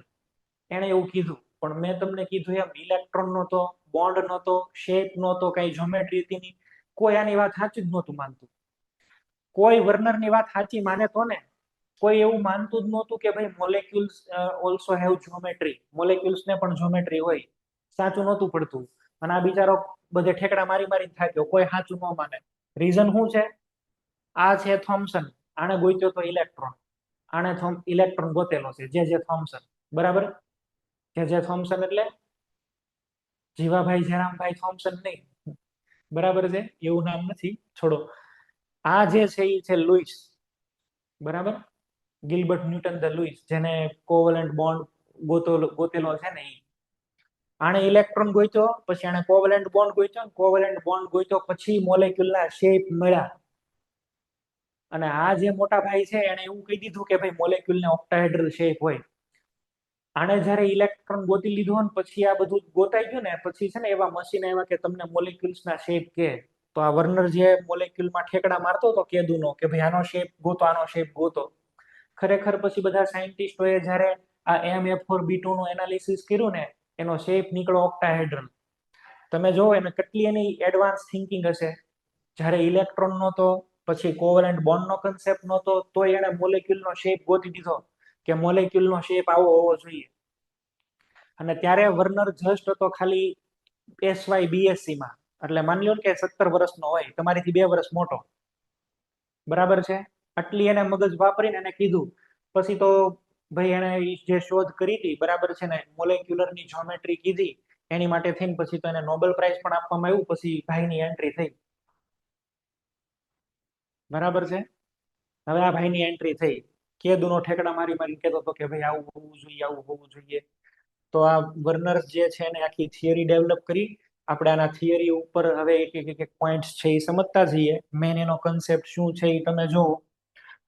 એને એવું કીધું. પણ મેં તમને કીધું એમ ઇલેક્ટ્રોન નહોતો, બોન્ડ નહોતો, શેપ નહોતો, કઈ જ્યોમેટ્રી હતી, કોઈ આની વાત સાચી જ નહોતું માનતું. કોઈ વર્નરની વાત સાચી માને તો ને, કોઈ એવું માનતું જ નહોતું કે ભાઈ molecules also have geometry, molecules ને પણ જ્યોમેટ્રી હોય. સાચું નહોતું પડતું. અને આ બિચારો બધે ઠેકડા મારી મારીને થાક્યો, કોઈ સાચું ન માને. રીઝન શું છે? આ છે થોમ્સન, આને ગોત્યો તો ઇલેક્ટ્રોન, આને ઇલેક્ટ્રોન ગોતેલો છે, જે થોમ્સન. બરાબર? જે થોમ્સન એટલે જીવાભાઈ જરામભાઈ થોમ્સન નહીં. બરાબર છે? એવું નામ નથી, છોડો. આ જે છે એ છે લુઈસ. બરાબર? ગિલબર્ટ ન્યૂટન ધ લુઈસ, જેને કોવેલેન્ટ બોન્ડ ગોતેલો છે ને એ. આને ઇલેક્ટ્રોન ગોત્યો, પછી આને કોવેલેન્ટ બોન્ડ ગોત્યો, કોવેલેન્ટ બોન્ડ ગોત્યો પછી મોલેક્યુલના શેપ મળ્યા. અને આ જે મોટા ભાઈ છે એને એવું કહી દીધું કે ભાઈ મોલેક્યુલને ઓક્ટાહેડ્રલ શેપ હોય. આને જ્યારે ઇલેક્ટ્રોન ગોતી લીધો ને પછી આ બધું ગોતાઈ ગયું ને પછી છે ને એવા મશીન આવ્યા કે તમને મોલેક્યુલ્સના શેપ કે. તો આ વર્નર જે મોલેક્યુલમાં ઠેકડા મારતો હતો કેદુનો કે ભાઈ આનો શેપ ગોતો, આનો શેપ ગોતો. ખરેખર પછી બધા સાયન્ટિસ્ટોએ જ્યારે આ M4B2 નું એનાલિસિસ કર્યું ને, એનો શેપ નીકળો ઓક્ટાહેડ્રલ. તમે જોવો એને કેટલી એની એડવાન્સ થિંકિંગ હશે. જ્યારે ઇલેક્ટ્રોન નહોતો, પછી કોવેલેન્ટ બોન્ડનો કન્સેપ્ટ નહોતો, તો એને મોલેક્યુલનો શેપ ગોતી દીધો કે મોલેક્યુલનો શેપ આવો હોવો જોઈએ. અને ત્યારે વર્નર જસ્ટ હતો ખાલી SY BSc માં, એટલે માની લો કે 17 વર્ષનો હોય, તમારીથી 2 વર્ષ મોટો. બરાબર છે? આટલી એને મગજ વાપરીને એને કીધું. પછી તો ભાઈ એને જે શોધ કરી હતી, બરાબર છે ને, મોલેક્યુલરની જ્યોમેટ્રી કીધી, એની માટે થઈને પછી તો એને નોબેલ પ્રાઇઝ પણ આપવામાં આવ્યું. પછી ભાઈની એન્ટ્રી થઈ. બરાબર છે? હવે આ ભાઈની એન્ટ્રી થઈ. કેદુનો ઠેકડા મારી મારી કહેતો હતો કે ભાઈ આવું હોવું જોઈએ, આવું હોવું જોઈએ. તો આ વર્નર જે છે એને આખી થિયરી ડેવલપ કરી. આપણે આના થિયરી ઉપર હવે એક પોઈન્ટ્સ છે એ સમજતા જઈએ. મેન એનો કન્સેપ્ટ શું છે એ તમે જુઓ.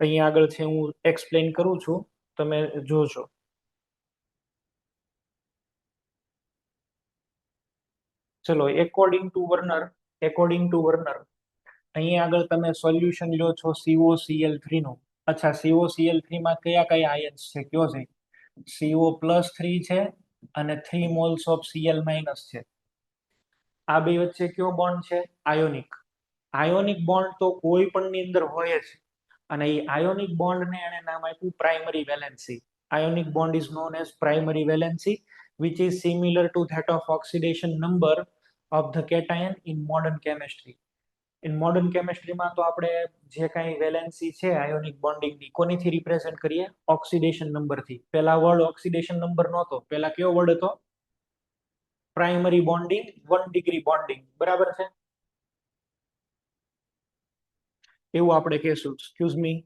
અહીંયા આગળ છે હું એક્સપ્લેન કરું છું, તમે જોજો. ચલો, એકોર્ડિંગ ટુ વર્નર અહીંયા આગળ તમે સોલ્યુશન લો છો COCl3 નું. અચ્છા, COCl3 માં કયા કયા આયન્સ છે કયો છે? CO+3 છે અને 3 મોલ્સ ઓફ Cl- છે. આ બે વચ્ચે કયો બોન્ડ છે? આયોનિક. આયોનિક બોન્ડ તો કોઈ પણ ની અંદર હોય જ. અને એ આયોનિક બોન્ડ ને એને નામ આપ્યું primary valency. Ionic bond is known as primary valency, which is similar to that of oxidation number of the cation in modern chemistry. In modern chemistry માં તો આપણે જે કાંઈ વેલેન્સી છે આયોનિક બોન્ડિંગ ની, કોનીથી રિપ્રેઝન્ટ કરીએ? ઓક્સિડેશન નંબર થી. પેલા વર્ડ ઓક્સિડેશન નંબર નહોતો, પેલા કયો વર્ડ હતો? Primary bonding, 1 degree bonding. બરાબર છે? એવું આપણે કહેશું. Excuse me.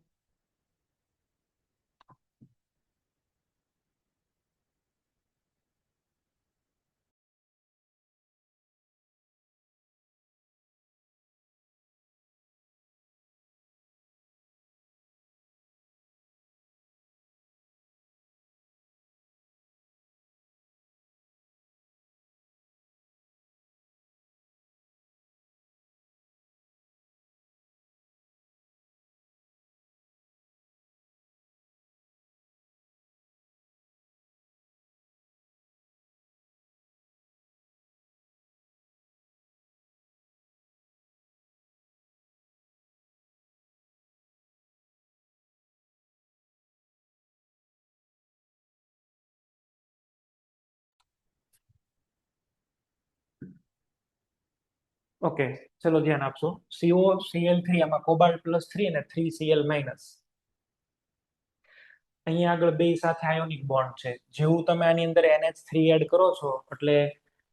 ઓકે, ચલો ધ્યાન આપશો. COCl3 આમાં કોબાલ્ટ+3 અને 3Cl-. અહીંયા આગળ બે સાથે આયોનિક બોન્ડ છે. જેવું તમે આની અંદર NH3 એડ કરો છો એટલે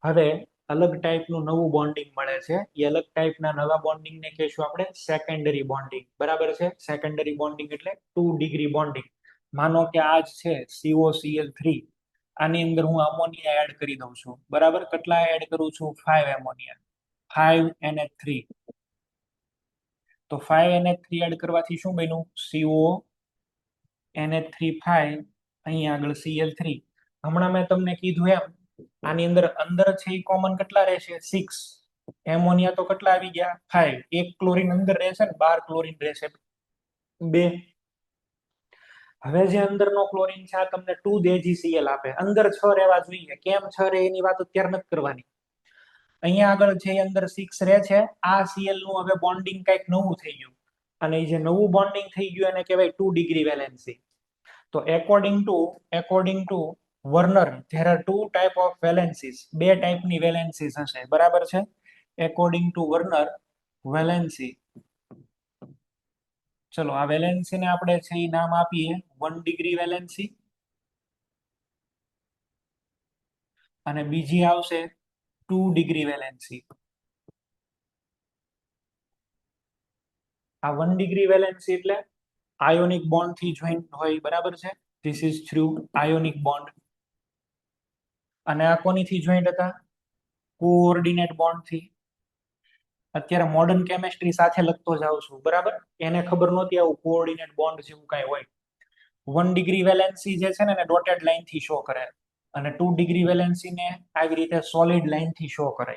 હવે અલગ ટાઈપનું નવું બોન્ડિંગ મળે છે. એ અલગ ટાઈપના નવા બોન્ડિંગને કહીશું આપણે સેકન્ડરી બોન્ડિંગ. બરાબર છે? સેકન્ડરી બોન્ડિંગ એટલે 2 ડિગ્રી બોન્ડિંગ. માનો કે આ જ છે COCl3, આની અંદર હું અમોનિયા એડ કરી દઉં છું. બરાબર? કેટલા એડ કરું છું? 5 એમોનિયા. 5NH3. તો 5NH3 એડ કરવાથી શું બન્યું? CONH3 અહીંયા આગળ Cl3. હમણાં મેં તમને કીધું એમ આની અંદર છે એ કોમન કેટલા રહેશે? 6. એમોનિયા તો કેટલા આવી ગયા? 5. એક ક્લોરીન અંદર રહેશે ને 12 ક્લોરીન રહેશે 2. હવે જે અંદરનો ક્લોરીન છે આ તમને 2DgCl આપે. અંદર 6 રહેવા જોઈએ. કેમ 6 રહે એની વાત અત્યારે નથી કરવાની. અહીંયા આગળ છે અંદર 6 રહે છે. આ Cl નું હવે બોન્ડિંગ કંઈક નવું થઈ ગયું અને જે નવું બોન્ડિંગ થઈ ગયું એને કહેવાય 2 ડિગ્રી વેલેન્સી. તો according to Warner there are two type of valencies. બે ટાઈપની વેલેન્સીસ હશે. બરાબર છે? According to Warner valency. ચલો આ વેલેન્સી ને આપણે છે એ નામ આપીએ 1 ડિગ્રી વેલેન્સી અને બીજી આવશે 2 ડિગ્રી વેલેન્સી. આ 1 ડિગ્રી વેલેન્સી એટલે આયોનિક બોન્ડ થી જોઈન્ટ હોય. બરાબર છે? This is through ionic bond. અને આ કોનીથી જોઈન્ટ હતા? કોઓર્ડિનેટ બોન્ડ થી. અત્યારે મોડર્ન કેમેસ્ટ્રી સાથે લખતો જાઉં છું. બરાબર? એને ખબર નહોતી આવું કોઓર્ડિનેટ બોન્ડ જેવું કઈ હોય. 1 ડિગ્રી વેલેન્સી જે છે ને એને ડોટેડ લાઈન થી શો કરે અને 2 ડિગ્રી વેલેન્સી ને આવી રીતે સોલિડ લાઈન થી શો કરે.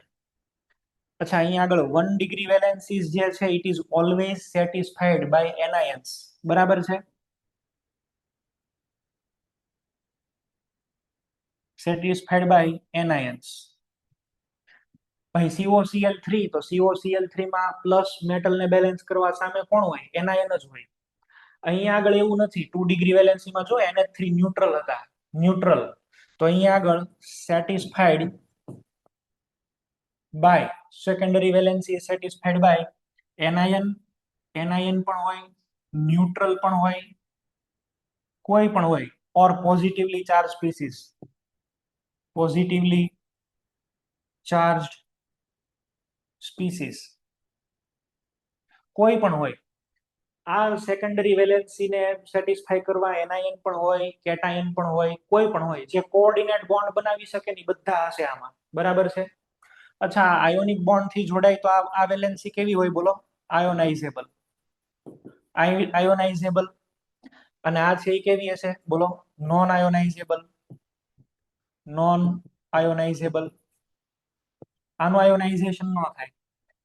અચ્છા, અહીંયા આગળ 1 ડિગ્રી વેલેન્સીસ જે છે it is always satisfied by anions. બરાબર છે? Satisfied by anions. ભાઈ COCl3 તો COCl3 માં પ્લસ મેટલ ને બેલેન્સ કરવા સામે કોણ હોય? એનાયન જ હોય. અહીંયા આગળ એવું નથી. 2 ડિગ્રી વેલેન્સીમાં જો NH3 ન્યુટ્રલ હતા. ન્યુટ્રલ. તો અહીંયા આગળ satisfied by secondary valency satisfied by anion. Anion પણ હોય, ન્યુટ્રલ પણ હોય, કોઈ પણ હોય, or positively charge species. Positively charged species કોઈ પણ હોય. આ સેકન્ડરી વેલેન્સી ને સેટિસ્ફાઈ કરવા એનાયન પણ હોય, કેટાયન પણ હોય, કોઈ પણ હોય જે કોઓર્ડિનેટ બોન્ડ બનાવી શકે ને બધા હશે આમાં. બરાબર છે? અચ્છા, આયોનિક બોન્ડ થી જોડાય તો આ વેલેન્સી કેવી હોય બોલો? આયોનાઇઝેબલ. આયોનાઇઝેબલ. અને આ છે એ કેવી હશે બોલો? નોન આયોનાઇઝેબલ. નોન આયોનાઇઝેબલ. આનું આયોનાઇઝેશન ન થાય.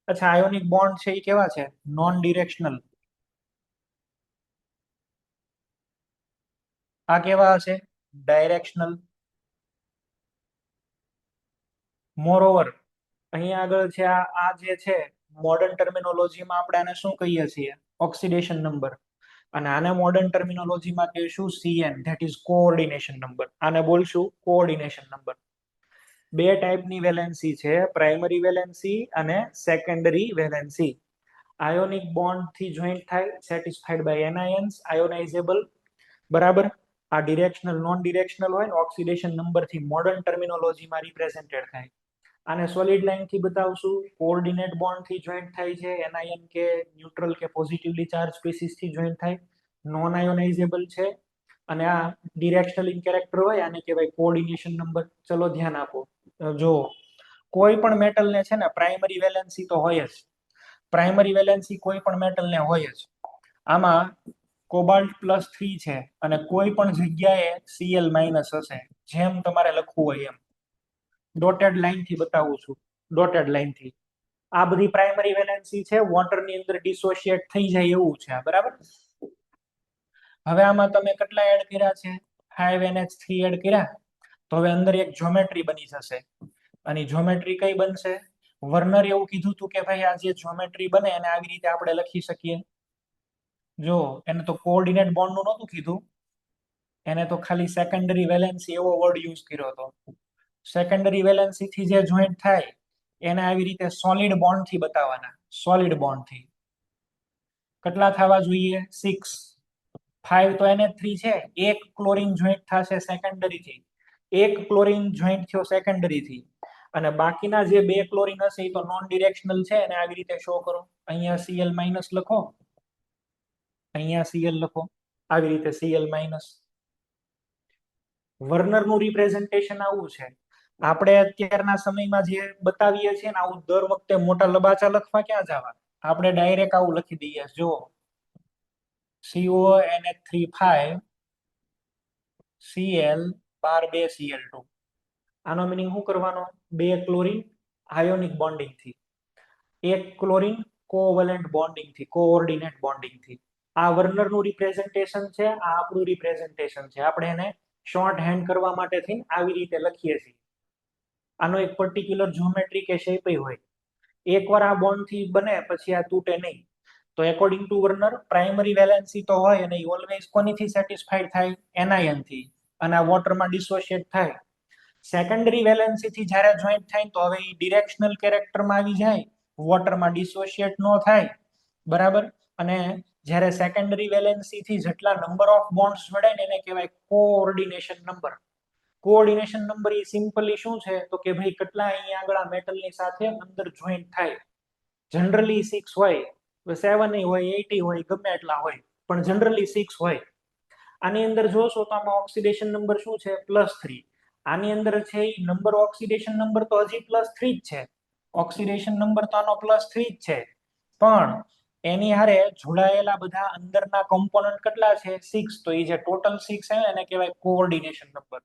અચ્છા, આયોનિક બોન્ડ છે એ કેવા છે? Non directional. આ કેવા હશે? ડાયરેક્શનલ. મોરઓવર અહીંયા આગળ છે આ જે છે મોડર્ન ટર્મિનોલોજીમાં આપણે આને શું કહીએ છીએ? Oxidation number. અને આને મોડર્ન ટર્મિનોલોજીમાં કહીશું CN, that is coordination number. આને બોલશું કોઓર્ડિનેશન નંબર. બે ટાઈપની વેલેન્સી છે, પ્રાઇમરી વેલેન્સી અને સેકન્ડરી વેલેન્સી. આયોનિક બોન્ડ થી જોઈન્ટ થાય, સેટિસ્ફાઈડ બાય એનાયન્સ, આયોનાઇઝેબલ. બરાબર? આ ડિરેક્શનલ નોન ડિરેક્શનલ હોય ને ઓક્સિડેશન નંબર થી મોડર્ન ટર્મિનોલોજીમાં રિપ્રેઝેન્ટેડ થાય. આને સોલિડ લાઈન થી બતાવશું. કોઓર્ડિનેટ બોન્ડ થી જોઈન્ટ થાય છે, એનાયન કે ન્યુટ્રલ કે પોઝિટિવલી ચાર્જ સ્પીસીસ થી જોઈન્ટ થાય, નોન આયોનાઇઝેબલ છે. અને આ ડિરેક્શનલ ઇન કેરેક્ટર હોય આને કહેવાય કોઓર્ડિનેશન નંબર. ચલો ધ્યાન આપો. જો કોઈ પણ મેટલ ને છે ને પ્રાઇમરી વેલેન્સી તો હોય જ. પ્રાઇમરી વેલેન્સી કોઈ પણ મેટલ ને હોય જ. આમાં કોબાલ્ટ +3 છે અને કોઈ પણ જગ્યાએ Cl- હશે. જેમ તમારે લખવું હોય એમ. ડોટેડ લાઈન થી બતાવું છું. ડોટેડ લાઈન થી. આ બધી પ્રાઇમરી વેલેન્સી છે. વોટર ની અંદર ડિસોસિએટ થઈ જાય એવું છે. બરાબર? હવે આમાં તમે કેટલા એડ કર્યા છે? 5NH3 એડ કર્યા. તો હવે અંદર એક જ્યોમેટ્રી બની જશે. અને જ્યોમેટ્રી કઈ બનશે? વર્નર એવું કીધું હતું કે ભાઈ આ જે જ્યોમેટ્રી બને એને આવી રીતે આપણે લખી શકીએ. જો એને તો કોઓર્ડિનેટ બોન્ડ નું નહોતું કીધું, એને તો ખાલી સેકન્ડરી વેલેન્સી એવો વર્ડ યુઝ કર્યો હતો. સેકન્ડરી વેલેન્સી થી જે જોઈન્ટ થાય એને આવી રીતે સોલિડ બોન્ડ થી બતાવવાના. સોલિડ બોન્ડ થી કેટલા થવા જોઈએ? 6. 5 તો NH3 છે. એક ક્લોરીન જોઈન્ટ થશે સેકન્ડરી થી. એક ક્લોરીન જોઈન્ટ થયો સેકન્ડરી થી અને બાકીના જે 2 ક્લોરીન હશે એ તો નોન ડિરેક્શનલ છે અને આવી રીતે શો કરો. અહીંયા Cl- લખો, અહીંયા Cl લખો, આવી રીતે Cl-. વર્નર નું રિપ્રેઝન્ટેશન આવું છે. આપણે અત્યારના સમયમાં જે બતાવીએ છીએ ને આવું દર વખતે મોટા લબાચા લખવા ક્યાં જવા, આપણે ડાયરેક્ટ આવું લખી દઈએ. જો CONH3 Cl બાર 2 Cl2. આનો મિનિંગ શું કરવાનો? બે ક્લોરીન આયોનિક બોન્ડિંગ થી, એક ક્લોરીન કોવેલેન્ટ બોન્ડિંગ થી, કોઓર્ડિનેટ બોન્ડિંગ થી. આ વર્નર નું રિપ્રેઝન્ટેશન છે, આ આપણું રિપ્રેઝન્ટેશન છે. આપણે એને શોર્ટ હેન્ડ કરવા માટે થી આવી રીતે લખીએ છીએ. આનો એક પર્ટિક્યુલર જ્યોમેટ્રી કે શેપ હોય. એકવાર આ બોન્ડ થી બને પછી આ તૂટે નહીં. તો according to Warner primary valency તો હોય અને ઓલવેઝ કોનીથી સેટિસ્ફાઈડ થાય? એનાયન થી. અને આ વોટરમાં ડિસોસિએટ થાય. સેકન્ડરી વેલેન્સી થી જ્યારે જોઈન્ટ થાય તો હવે એ ડિરેક્શનલ કેરેક્ટરમાં આવી જાય, વોટરમાં ડિસોસિએટ ન થાય. બરાબર. અને જ્યારે સેકન્ડરી વેલેન્સી થી જેટલા નંબર ઓફ બોન્ડ્સ જોડાય ને એને કહેવાય કોઓર્ડિનેશન નંબર. કોઓર્ડિનેશન નંબર એ સિમ્પલી શું છે તો કે ભાઈ કેટલા અહીંયા આગળ મેટલની સાથે અંદર જોઈન્ટ થાય. જનરલી 6 હોય, 7 હોય, 8 હોય, ગમે એટલા હોય, પણ જનરલી 6 હોય. આની અંદર જોશો તો આમાં ઓક્સિડેશન નંબર શું છે? +3. આની અંદર છે એ નંબર ઓક્સિડેશન નંબર તો હજી +3 જ છે. ઓક્સિડેશન નંબર તો આનો +3 જ છે, પણ એની હારે જોડાયેલા બધા અંદરના કોમ્પોનન્ટ કેટલા છે? 6. તો એ જે ટોટલ 6 આવે એને કહેવાય કોઓર્ડિનેશન નંબર.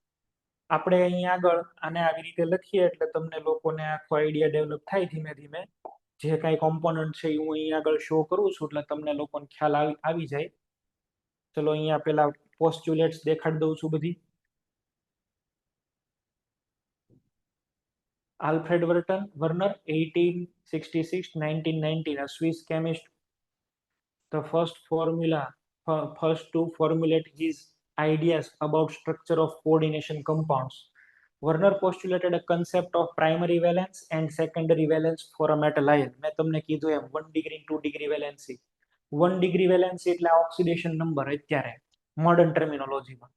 આપણે અહીંયા આગળ આને આવી રીતે લખીએ એટલે તમને લોકોને આખો આઈડિયા ડેવલપ થાય ધીમે ધીમે. જે કાંઈ કોમ્પોનન્ટ છે એ હું અહીંયા આગળ શો કરું છું એટલે તમને લોકોને ખ્યાલ આવી જાય. ચલો અહીંયા પેલા પોસ્ચ્યુલેટ્સ દેખાડી દઉં છું બધી. Alfred Werner, 1866-1919, a Swiss chemist, the first to formulate his ideas about structure of coordination compounds. Werner postulated a concept of primary valence and secondary valence for a metal ion. મેં તમને કીધું એમ 1 degree 2 degree valency. 1 degree valency એટલે oxidation number અત્યારે modern ટર્મિનોલોજીમાં.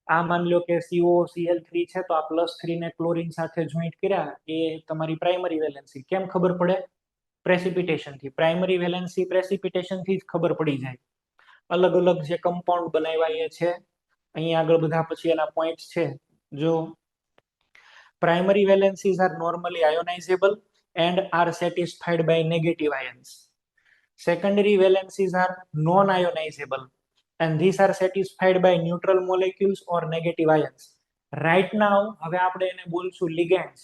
આ માન લો કે COCl3 છે તો આ +3 ને ક્લોરીન સાથે જોઈન્ટ કર્યા એ તમારી પ્રાઇમરી વેલેન્સી. કેમ ખબર પડે? પ્રેસિપિટેશન થી. પ્રાઇમરી વેલેન્સી પ્રેસિપિટેશન થી જ ખબર પડી જાય. અલગ અલગ જે કમ્પાઉન્ડ બનાવ્યા એ છે અહીંયા આગળ બધા પછી એના પોઈન્ટ્સ છે. જો primary valencies are normally ionizable and are satisfied by negative ions. Secondary valencies are non-ionizable and these are satisfied by neutral molecules or negative ions. Right now હવે આપણે એને બોલશું ligands.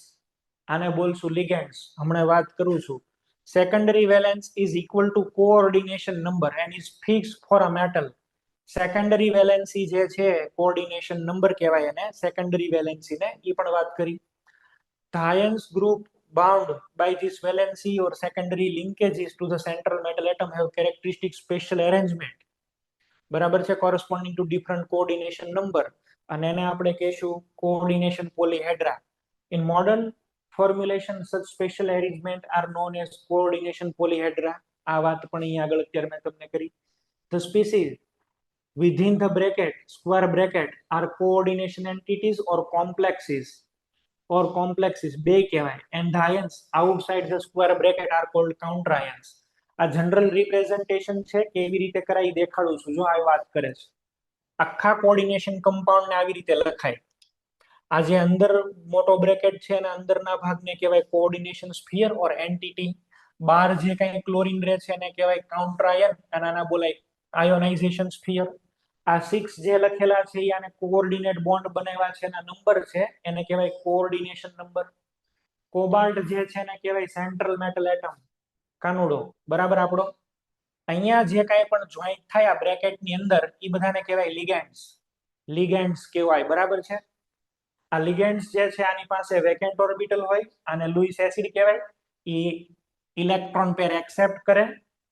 આને બોલશું ligands. હમણાં વાત કરું છું. Secondary valence is equal to coordination number and is fixed for a metal. Secondary valency જે છે કોઓર્ડિનેશન નંબર કહેવાય એને, સેકન્ડરી વેલેન્સી ને એ પણ વાત કરી. The ions group bound by this valency or secondary linkages to the central metal atom have characteristic special arrangement. બરાબર છે, corresponding to different coordination number. અને એને આપણે કહીશું coordination polyhedra. In modern formulation, such special arrangement are known as coordination polyhedra. આ વાત પણ અહીંયા આગળ અત્યારે મેં તમને કરી. The species within the bracket, square bracket, are coordination entities or complexes. બે કહેવાય. And the ions outside the square bracket are called counter ions. આ જનરલ રિપ્રેઝન્ટેશન છે, કેવી રીતે કરાય દેખાડું છું. જો આ વાત કરે છે આખા કોઓર્ડિનેશન કમ્પાઉન્ડ ને આવી રીતે લખાય. આ જે અંદર મોટો બ્રેકેટ છે અને અંદરના ભાગને કહેવાય કોઓર્ડિનેશન સ્ફિયર ઓર એન્ટિટી. બહાર જે કઈ ક્લોરીન રહે છે એને કહેવાય કાઉન્ટર આયન અને આના બોલાય આયોનાઇઝેશન સ્ફિયર. આ 6 જે લખેલા છે એ આને કોઓર્ડિનેટ બોન્ડ બનાવ્યા છે એના નંબર છે એને કહેવાય કોઓર્ડિનેશન નંબર. કોબાલ્ટ જે છે એને કહેવાય સેન્ટ્રલ મેટલ એટમ, કાનુડો. બરાબર આપણો અહીંયા જે કાંઈ પણ જોઈન્ટ થાય આ બ્રેકેટ ની અંદર એ બધાને કહેવાય લિગેન્ડ્સ. લિગેન્ડ્સ કહેવાય. બરાબર છે. આ લિગેન્ડ્સ જે છે આની પાસે વેકેન્ટ ઓર્બિટલ હોય અને લુઈસ એસિડ કહેવાય. એ ઇલેક્ટ્રોન પેર એક્સેપ્ટ કરે,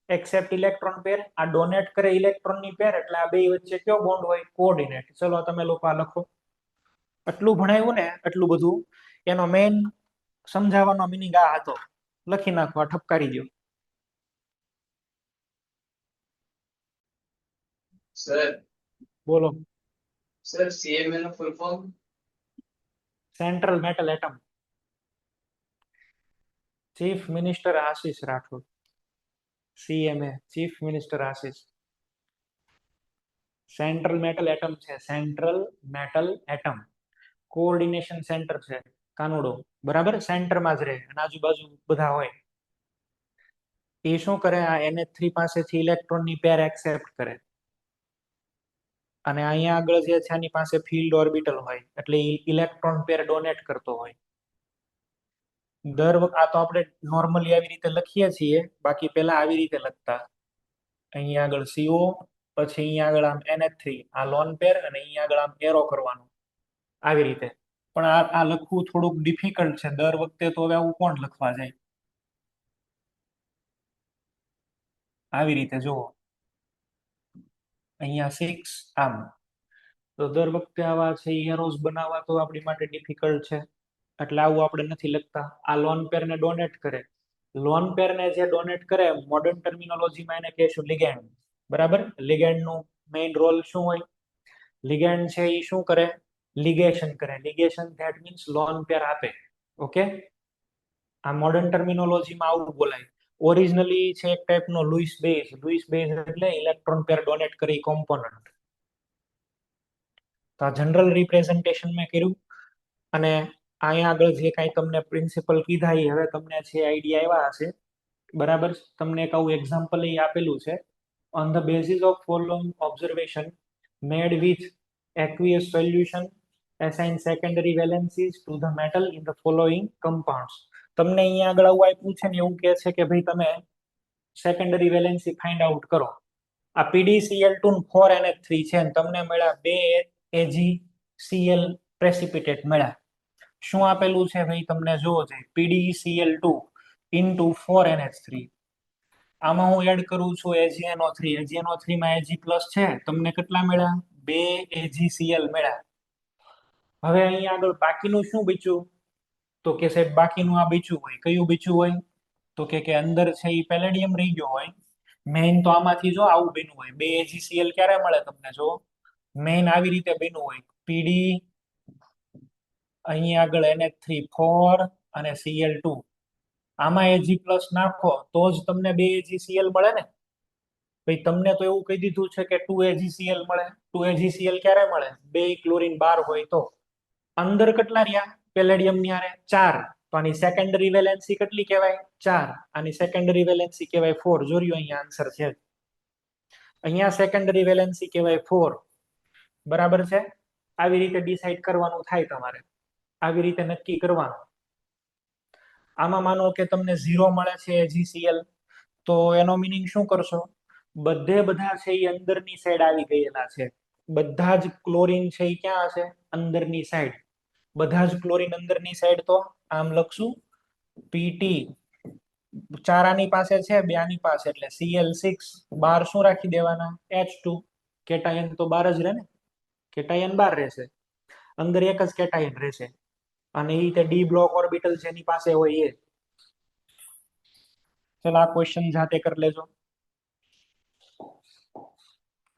એક્સેપ્ટ ઇલેક્ટ્રોન પેર. આ ડોનેટ કરે ઇલેક્ટ્રોન ની પેર, એટલે આ બે વચ્ચે કયો બોન્ડ હોય? કોઓર્ડિનેટ. ચલો તમે લોકો આ લખો. આટલું ભણાવ્યું ને આટલું બધું, એનો મેઇન સમજાવવાનો મિનિંગ આ હતો. લખી નાખો, આ ઠપકારી દો. સર બોલો. સર CMA નો full form? Central metal atom. Chief minister Ashish Rathod. CMA chief minister Ashish. Central metal atom છે, central metal atom. Coordination centre છે. કાનુડો, બરાબર, સેન્ટરમાં જ રહે અને આજુબાજુ બધા હોય. એ શું કરે, આ NH3 પાસેથી ઇલેક્ટ્રોનની પેર એક્સેપ્ટ કરે અને અહીંયા આગળ જે છે આની પાસે ફિલ્ડ ઓર્બિટલ હોય એટલે ઇલેક્ટ્રોન પેર ડોનેટ કરતો હોય. આ તો આપણે નોર્મલી આવી રીતે લખીએ છીએ, બાકી પેલા આવી રીતે લખતા. અહીંયા આગળ CO, પછી અહીંયા આગળ આમ NH3, આ લોન પેર, અને અહીંયા આગળ આમ એરો કરવાનું આવી રીતે. પણ આ લખવું થોડુંક ડિફિકલ્ટ છે દર વખતે, તો હવે આવું કોણ લખવા જાય. આવી રીતે જુઓ, અહીંયા 6 આમ, તો દર વખતે આવા છે એરોઝ બનાવવા તો આપણી માટે ડિફિકલ્ટ છે, એટલે આવું આપણે નથી લખતા. આ લોન પેર ને ડોનેટ કરે, લોન પેર ને જે ડોનેટ કરે, મોડર્ન ટર્મિનોલોજીમાં એને કહેશું લિગેન્ડ, બરાબર. લિગેન્ડ નું મેઇન રોલ શું હોય? લિગેન્ડ છે એ શું કરે? લિગેશન કરે. લિગેશન ધેટ મીન્સ લોન પેર આપે. ઓકે, આ મોડર્ન ટર્મિનોલોજીમાં આવું બોલાય. ઓરિજિનલી છે એક ટાઈપનો લુઈસ બેઝ. લુઈસ બેઝ એટલે ઇલેક્ટ્રોન પેર ડોનેટ કરી કોમ્પોનન્ટ. તો આ જનરલ રિપ્રેઝન્ટેશન મેં કર્યું, અને અહીંયા આગળ જે કાંઈ તમને પ્રિન્સિપલ કીધા એ હવે તમને છે આઈડિયા આવ્યા હશે, બરાબર. તમને એક આવું એક્ઝામ્પલ એ આપેલું છે. On the basis of following observation made with aqueous solution assign secondary valencies to the metal in the following compounds. તમને અહીંયા આગળ આવું આપ્યું છે ને એવું કહે છે કે ભાઈ તમે સેકન્ડરી વેલેન્સી ફાઇન્ડ આઉટ કરો. આ PdCl2 4NH3 છે ને તમને મળ્યા 2 AgCl પ્રેસિપિટેટ મળ્યા. શું આપેલું છે ભાઈ તમને જોવો છે, PdCl2 into 4NH3. આમાં હું એડ કરું છું AgNO3. AgNO3 માં Ag પ્લસ છે, તમને કેટલા મળ્યા? 2 AgCl મળ્યા. હવે અહીંયા આગળ બાકીનું શું બચ્યું? તો કે સાહેબ બાકીનું આ બચ્યું હોય. કયું બચ્યું હોય? તો કે અંદર છે એ પેલેડિયમ રહી ગયો હોય. મેઇન તો આમાંથી જો આવું બન્યું હોય. 2 AgCl ક્યારે મળે તમને? જો મેઇન આવી રીતે બન્યું હોય, Pd અહીંયા આગળ NH3 4 અને Cl2. આમાં Ag પ્લસ નાખો તો જ તમને 2 AgCl મળે ને. ભાઈ તમને તો એવું કહી દીધું છે કે 2 AgCl મળે. 2 AgCl ક્યારે મળે? 2 ક્લોરીન 12 હોય તો. અંદર કેટલા રહ્યા પેલેડિયમ ની આરે? 4. તો આની સેકન્ડરી વેલેન્સી કેટલી કહેવાય? 4. આની સેકન્ડરી વેલેન્સી કહેવાય 4. જોર્યો અહીંયા આન્સર છે. અહીંયા સેકન્ડરી વેલેન્સી કહેવાય 4, બરાબર છે. આવી રીતે ડિસાઈડ કરવાનું થાય તમારે, આવી રીતે નક્કી કરવાનું. આમાં માનો કે તમને 0 મળે છે AgCl, તો એનો મિનિંગ શું કરશો? બધા છે એ અંદરની સાઈડ આવી ગયેલા છે. બધા જ ક્લોરીન છે એ ક્યાં હશે? અંદરની સાઈડ. બધા જ ક્લોરીન અંદરની સાઈડ, તો આમ લખશું PT 4 આની પાસે છે, 2 આની પાસે, એટલે Cl6. 12 શું રાખી દેવાના? H2. કેટાયન તો 12 જ રહે ને, કેટાયન 12 રહેશે, અંદર એક જ કેટાયન રહેશે. અને એ રીતે ડી બ્લોક ઓર્બિટલ જેની પાસે હોય એ. ચલો આ ક્વેશ્ચન જાતે કરી લેજો,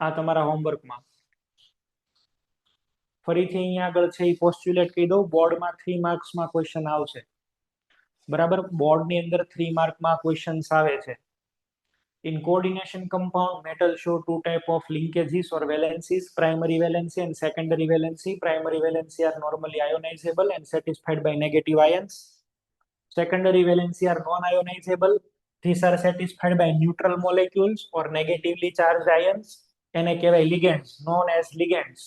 આ તમારા હોમવર્કમાં. ફરીથી અહીંયા આગળ છે એ પોસ્ચ્યુલેટ કહી દઉં, બોર્ડમાં 3 માર્ક્સમાં ક્વેશ્ચન આવશે, બરાબર. બોર્ડની અંદર 3 માર્કમાં ક્વેશ્ચન્સ આવે છે. In coordination compound, metal show 2 type of linkages or valencies, primary valency and secondary valency. Primary valency are normally ionizable and satisfied by negative ions. Secondary valency are non-ionizable. These are satisfied by neutral molecules or negatively charged ions. એને કહેવાય ligands, known as ligands.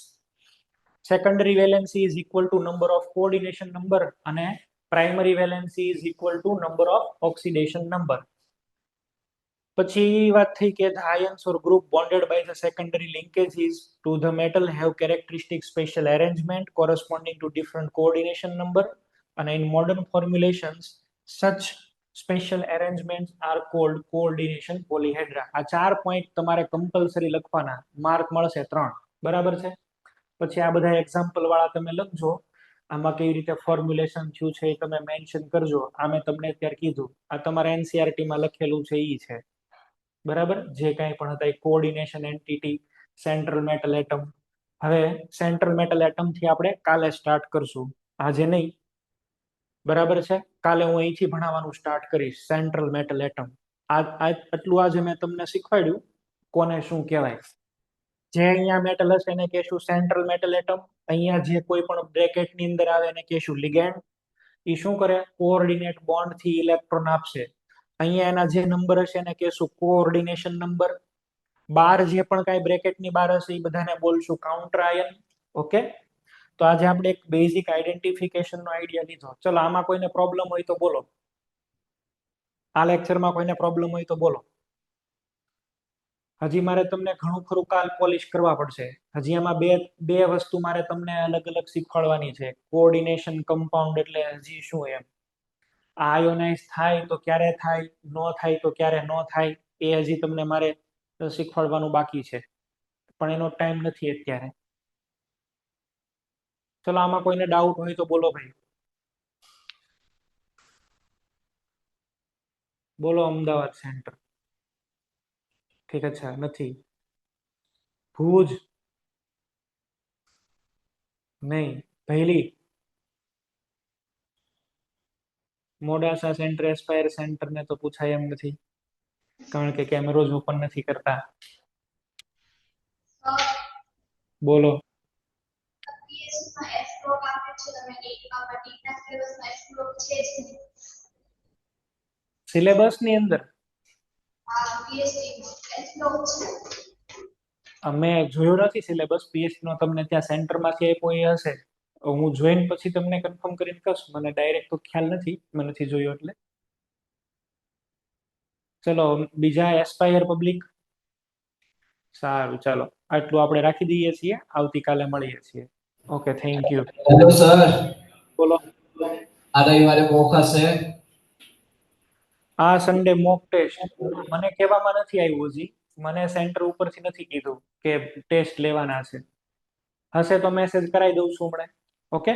Secondary valency is equal to number of coordination number અને primary valency is equal to number of oxidation number. પછી વાત થઈ કે the ions or group bonded by the secondary linkages to the metal have characteristic special arrangement corresponding to different coordination number, and in modern formulations such special arrangements are called coordination polyhedra. આ 4 point તમારે compulsory લખવાના, mark મળશે 3, બરાબર છે. પછી આ બધા example વાળા તમે લખજો, આમાં કેવી રીતે ફોર્મ્યુલેશન થયું છે એ તમે મેન્શન કરજો. આ મેં તમને અત્યારે કીધું, આ તમારા NCERT માં લખેલું છે એ છે, બરાબર. જે કાંઈ પણ હતા એ coordination entity, central metal atom. હવે સેન્ટ્રલ મેટલ એટમ થી આપણે કાલે સ્ટાર્ટ કરશું, આજે નહીં, બરાબર છે. કાલે હું અહીંથી ભણાવવાનું સ્ટાર્ટ કરીશ, સેન્ટ્રલ મેટલ એટમ. આટલું આજે મેં તમને શીખવાડ્યું કોને શું કહેવાય. જે અહીંયા મેટલ હશે એને કહેશું સેન્ટ્રલ મેટલ એટમ. અહીંયા જે કોઈ પણ બ્રેકેટ ની અંદર આવે એને કહેશું લિગેન્ડ. એ શું કરે, કોઓર્ડિનેટ બોન્ડ થી ઇલેક્ટ્રોન આપશે. અહીંયા એના જે નંબર હશે એને કહેશું કોઓર્ડિનેશન નંબર. બાર જે પણ કાંઈ બ્રેકેટની બાર હશે એ બધાને બોલશું કાઉન્ટર આયન. ઓકે, તો આજે આપણે એક બેઝિક આઈડેન્ટિફિકેશન નો આઈડિયા લીધો. ચલો આમાં કોઈને પ્રોબ્લેમ હોય તો બોલો. આ લેક્ચરમાં કોઈને પ્રોબ્લેમ હોય તો બોલો. હજી મારે તમને ઘણું ખરું કાલ પોલિશ કરવા પડશે. હજી એમાં બે વસ્તુ મારે તમને અલગ અલગ શીખવાડવાની છે. કોઓર્ડિનેશન કમ્પાઉન્ડ એટલે હજી શું એમ, આયોનાઇઝ થાય તો ક્યારે થાય, નો થાય તો ક્યારે નો થાય, એ હજી તમને મારે શીખવાડવાનું બાકી છે, પણ એનો ટાઈમ નથી અત્યારે. ચલો આમાં કોઈને ડાઉટ હોય તો બોલો ભાઈ. બોલો અમદાવાદ સેન્ટર. ઠીક, અચ્છા નથી. ભુજ નહીં. પહેલી મોડાસા સેન્ટર, એસ્પાયર સેન્ટર ને તો પૂછાય એમ નથી, કારણ કે કેમેરો જ ઓપન નથી કરતા. બોલો. સિલેબસ ની અંદર અમે જોયું નથી સિલેબસ. પીએચડી નો તમને ત્યાં સેન્ટરમાંથી કોઈ હશે, હું જોઈને પછી તમને કન્ફર્મ કરીને કહીશ. મને ડાયરેક્ટ તો ખ્યાલ નથી, મેં નથી જોયું એટલે. ચલો બીજા એસ્પાયર પબ્લિક. સારું, ચાલો આટલું આપણે રાખી દઈએ છીએ. આવતીકાલે મળીએ છીએ. Okay, thank you. Hello sir, બોલો. આ રવિવારે મોક હશે? આ સન્ડે મોક ટેસ્ટ મને કહેવામાં નથી આવ્યું હજી. મને સેન્ટર ઉપરથી નથી કીધું કે ટેસ્ટ લેવાના છે. હશે તો મેસેજ કરાવી દઉં છું હમણાં. ઓકે.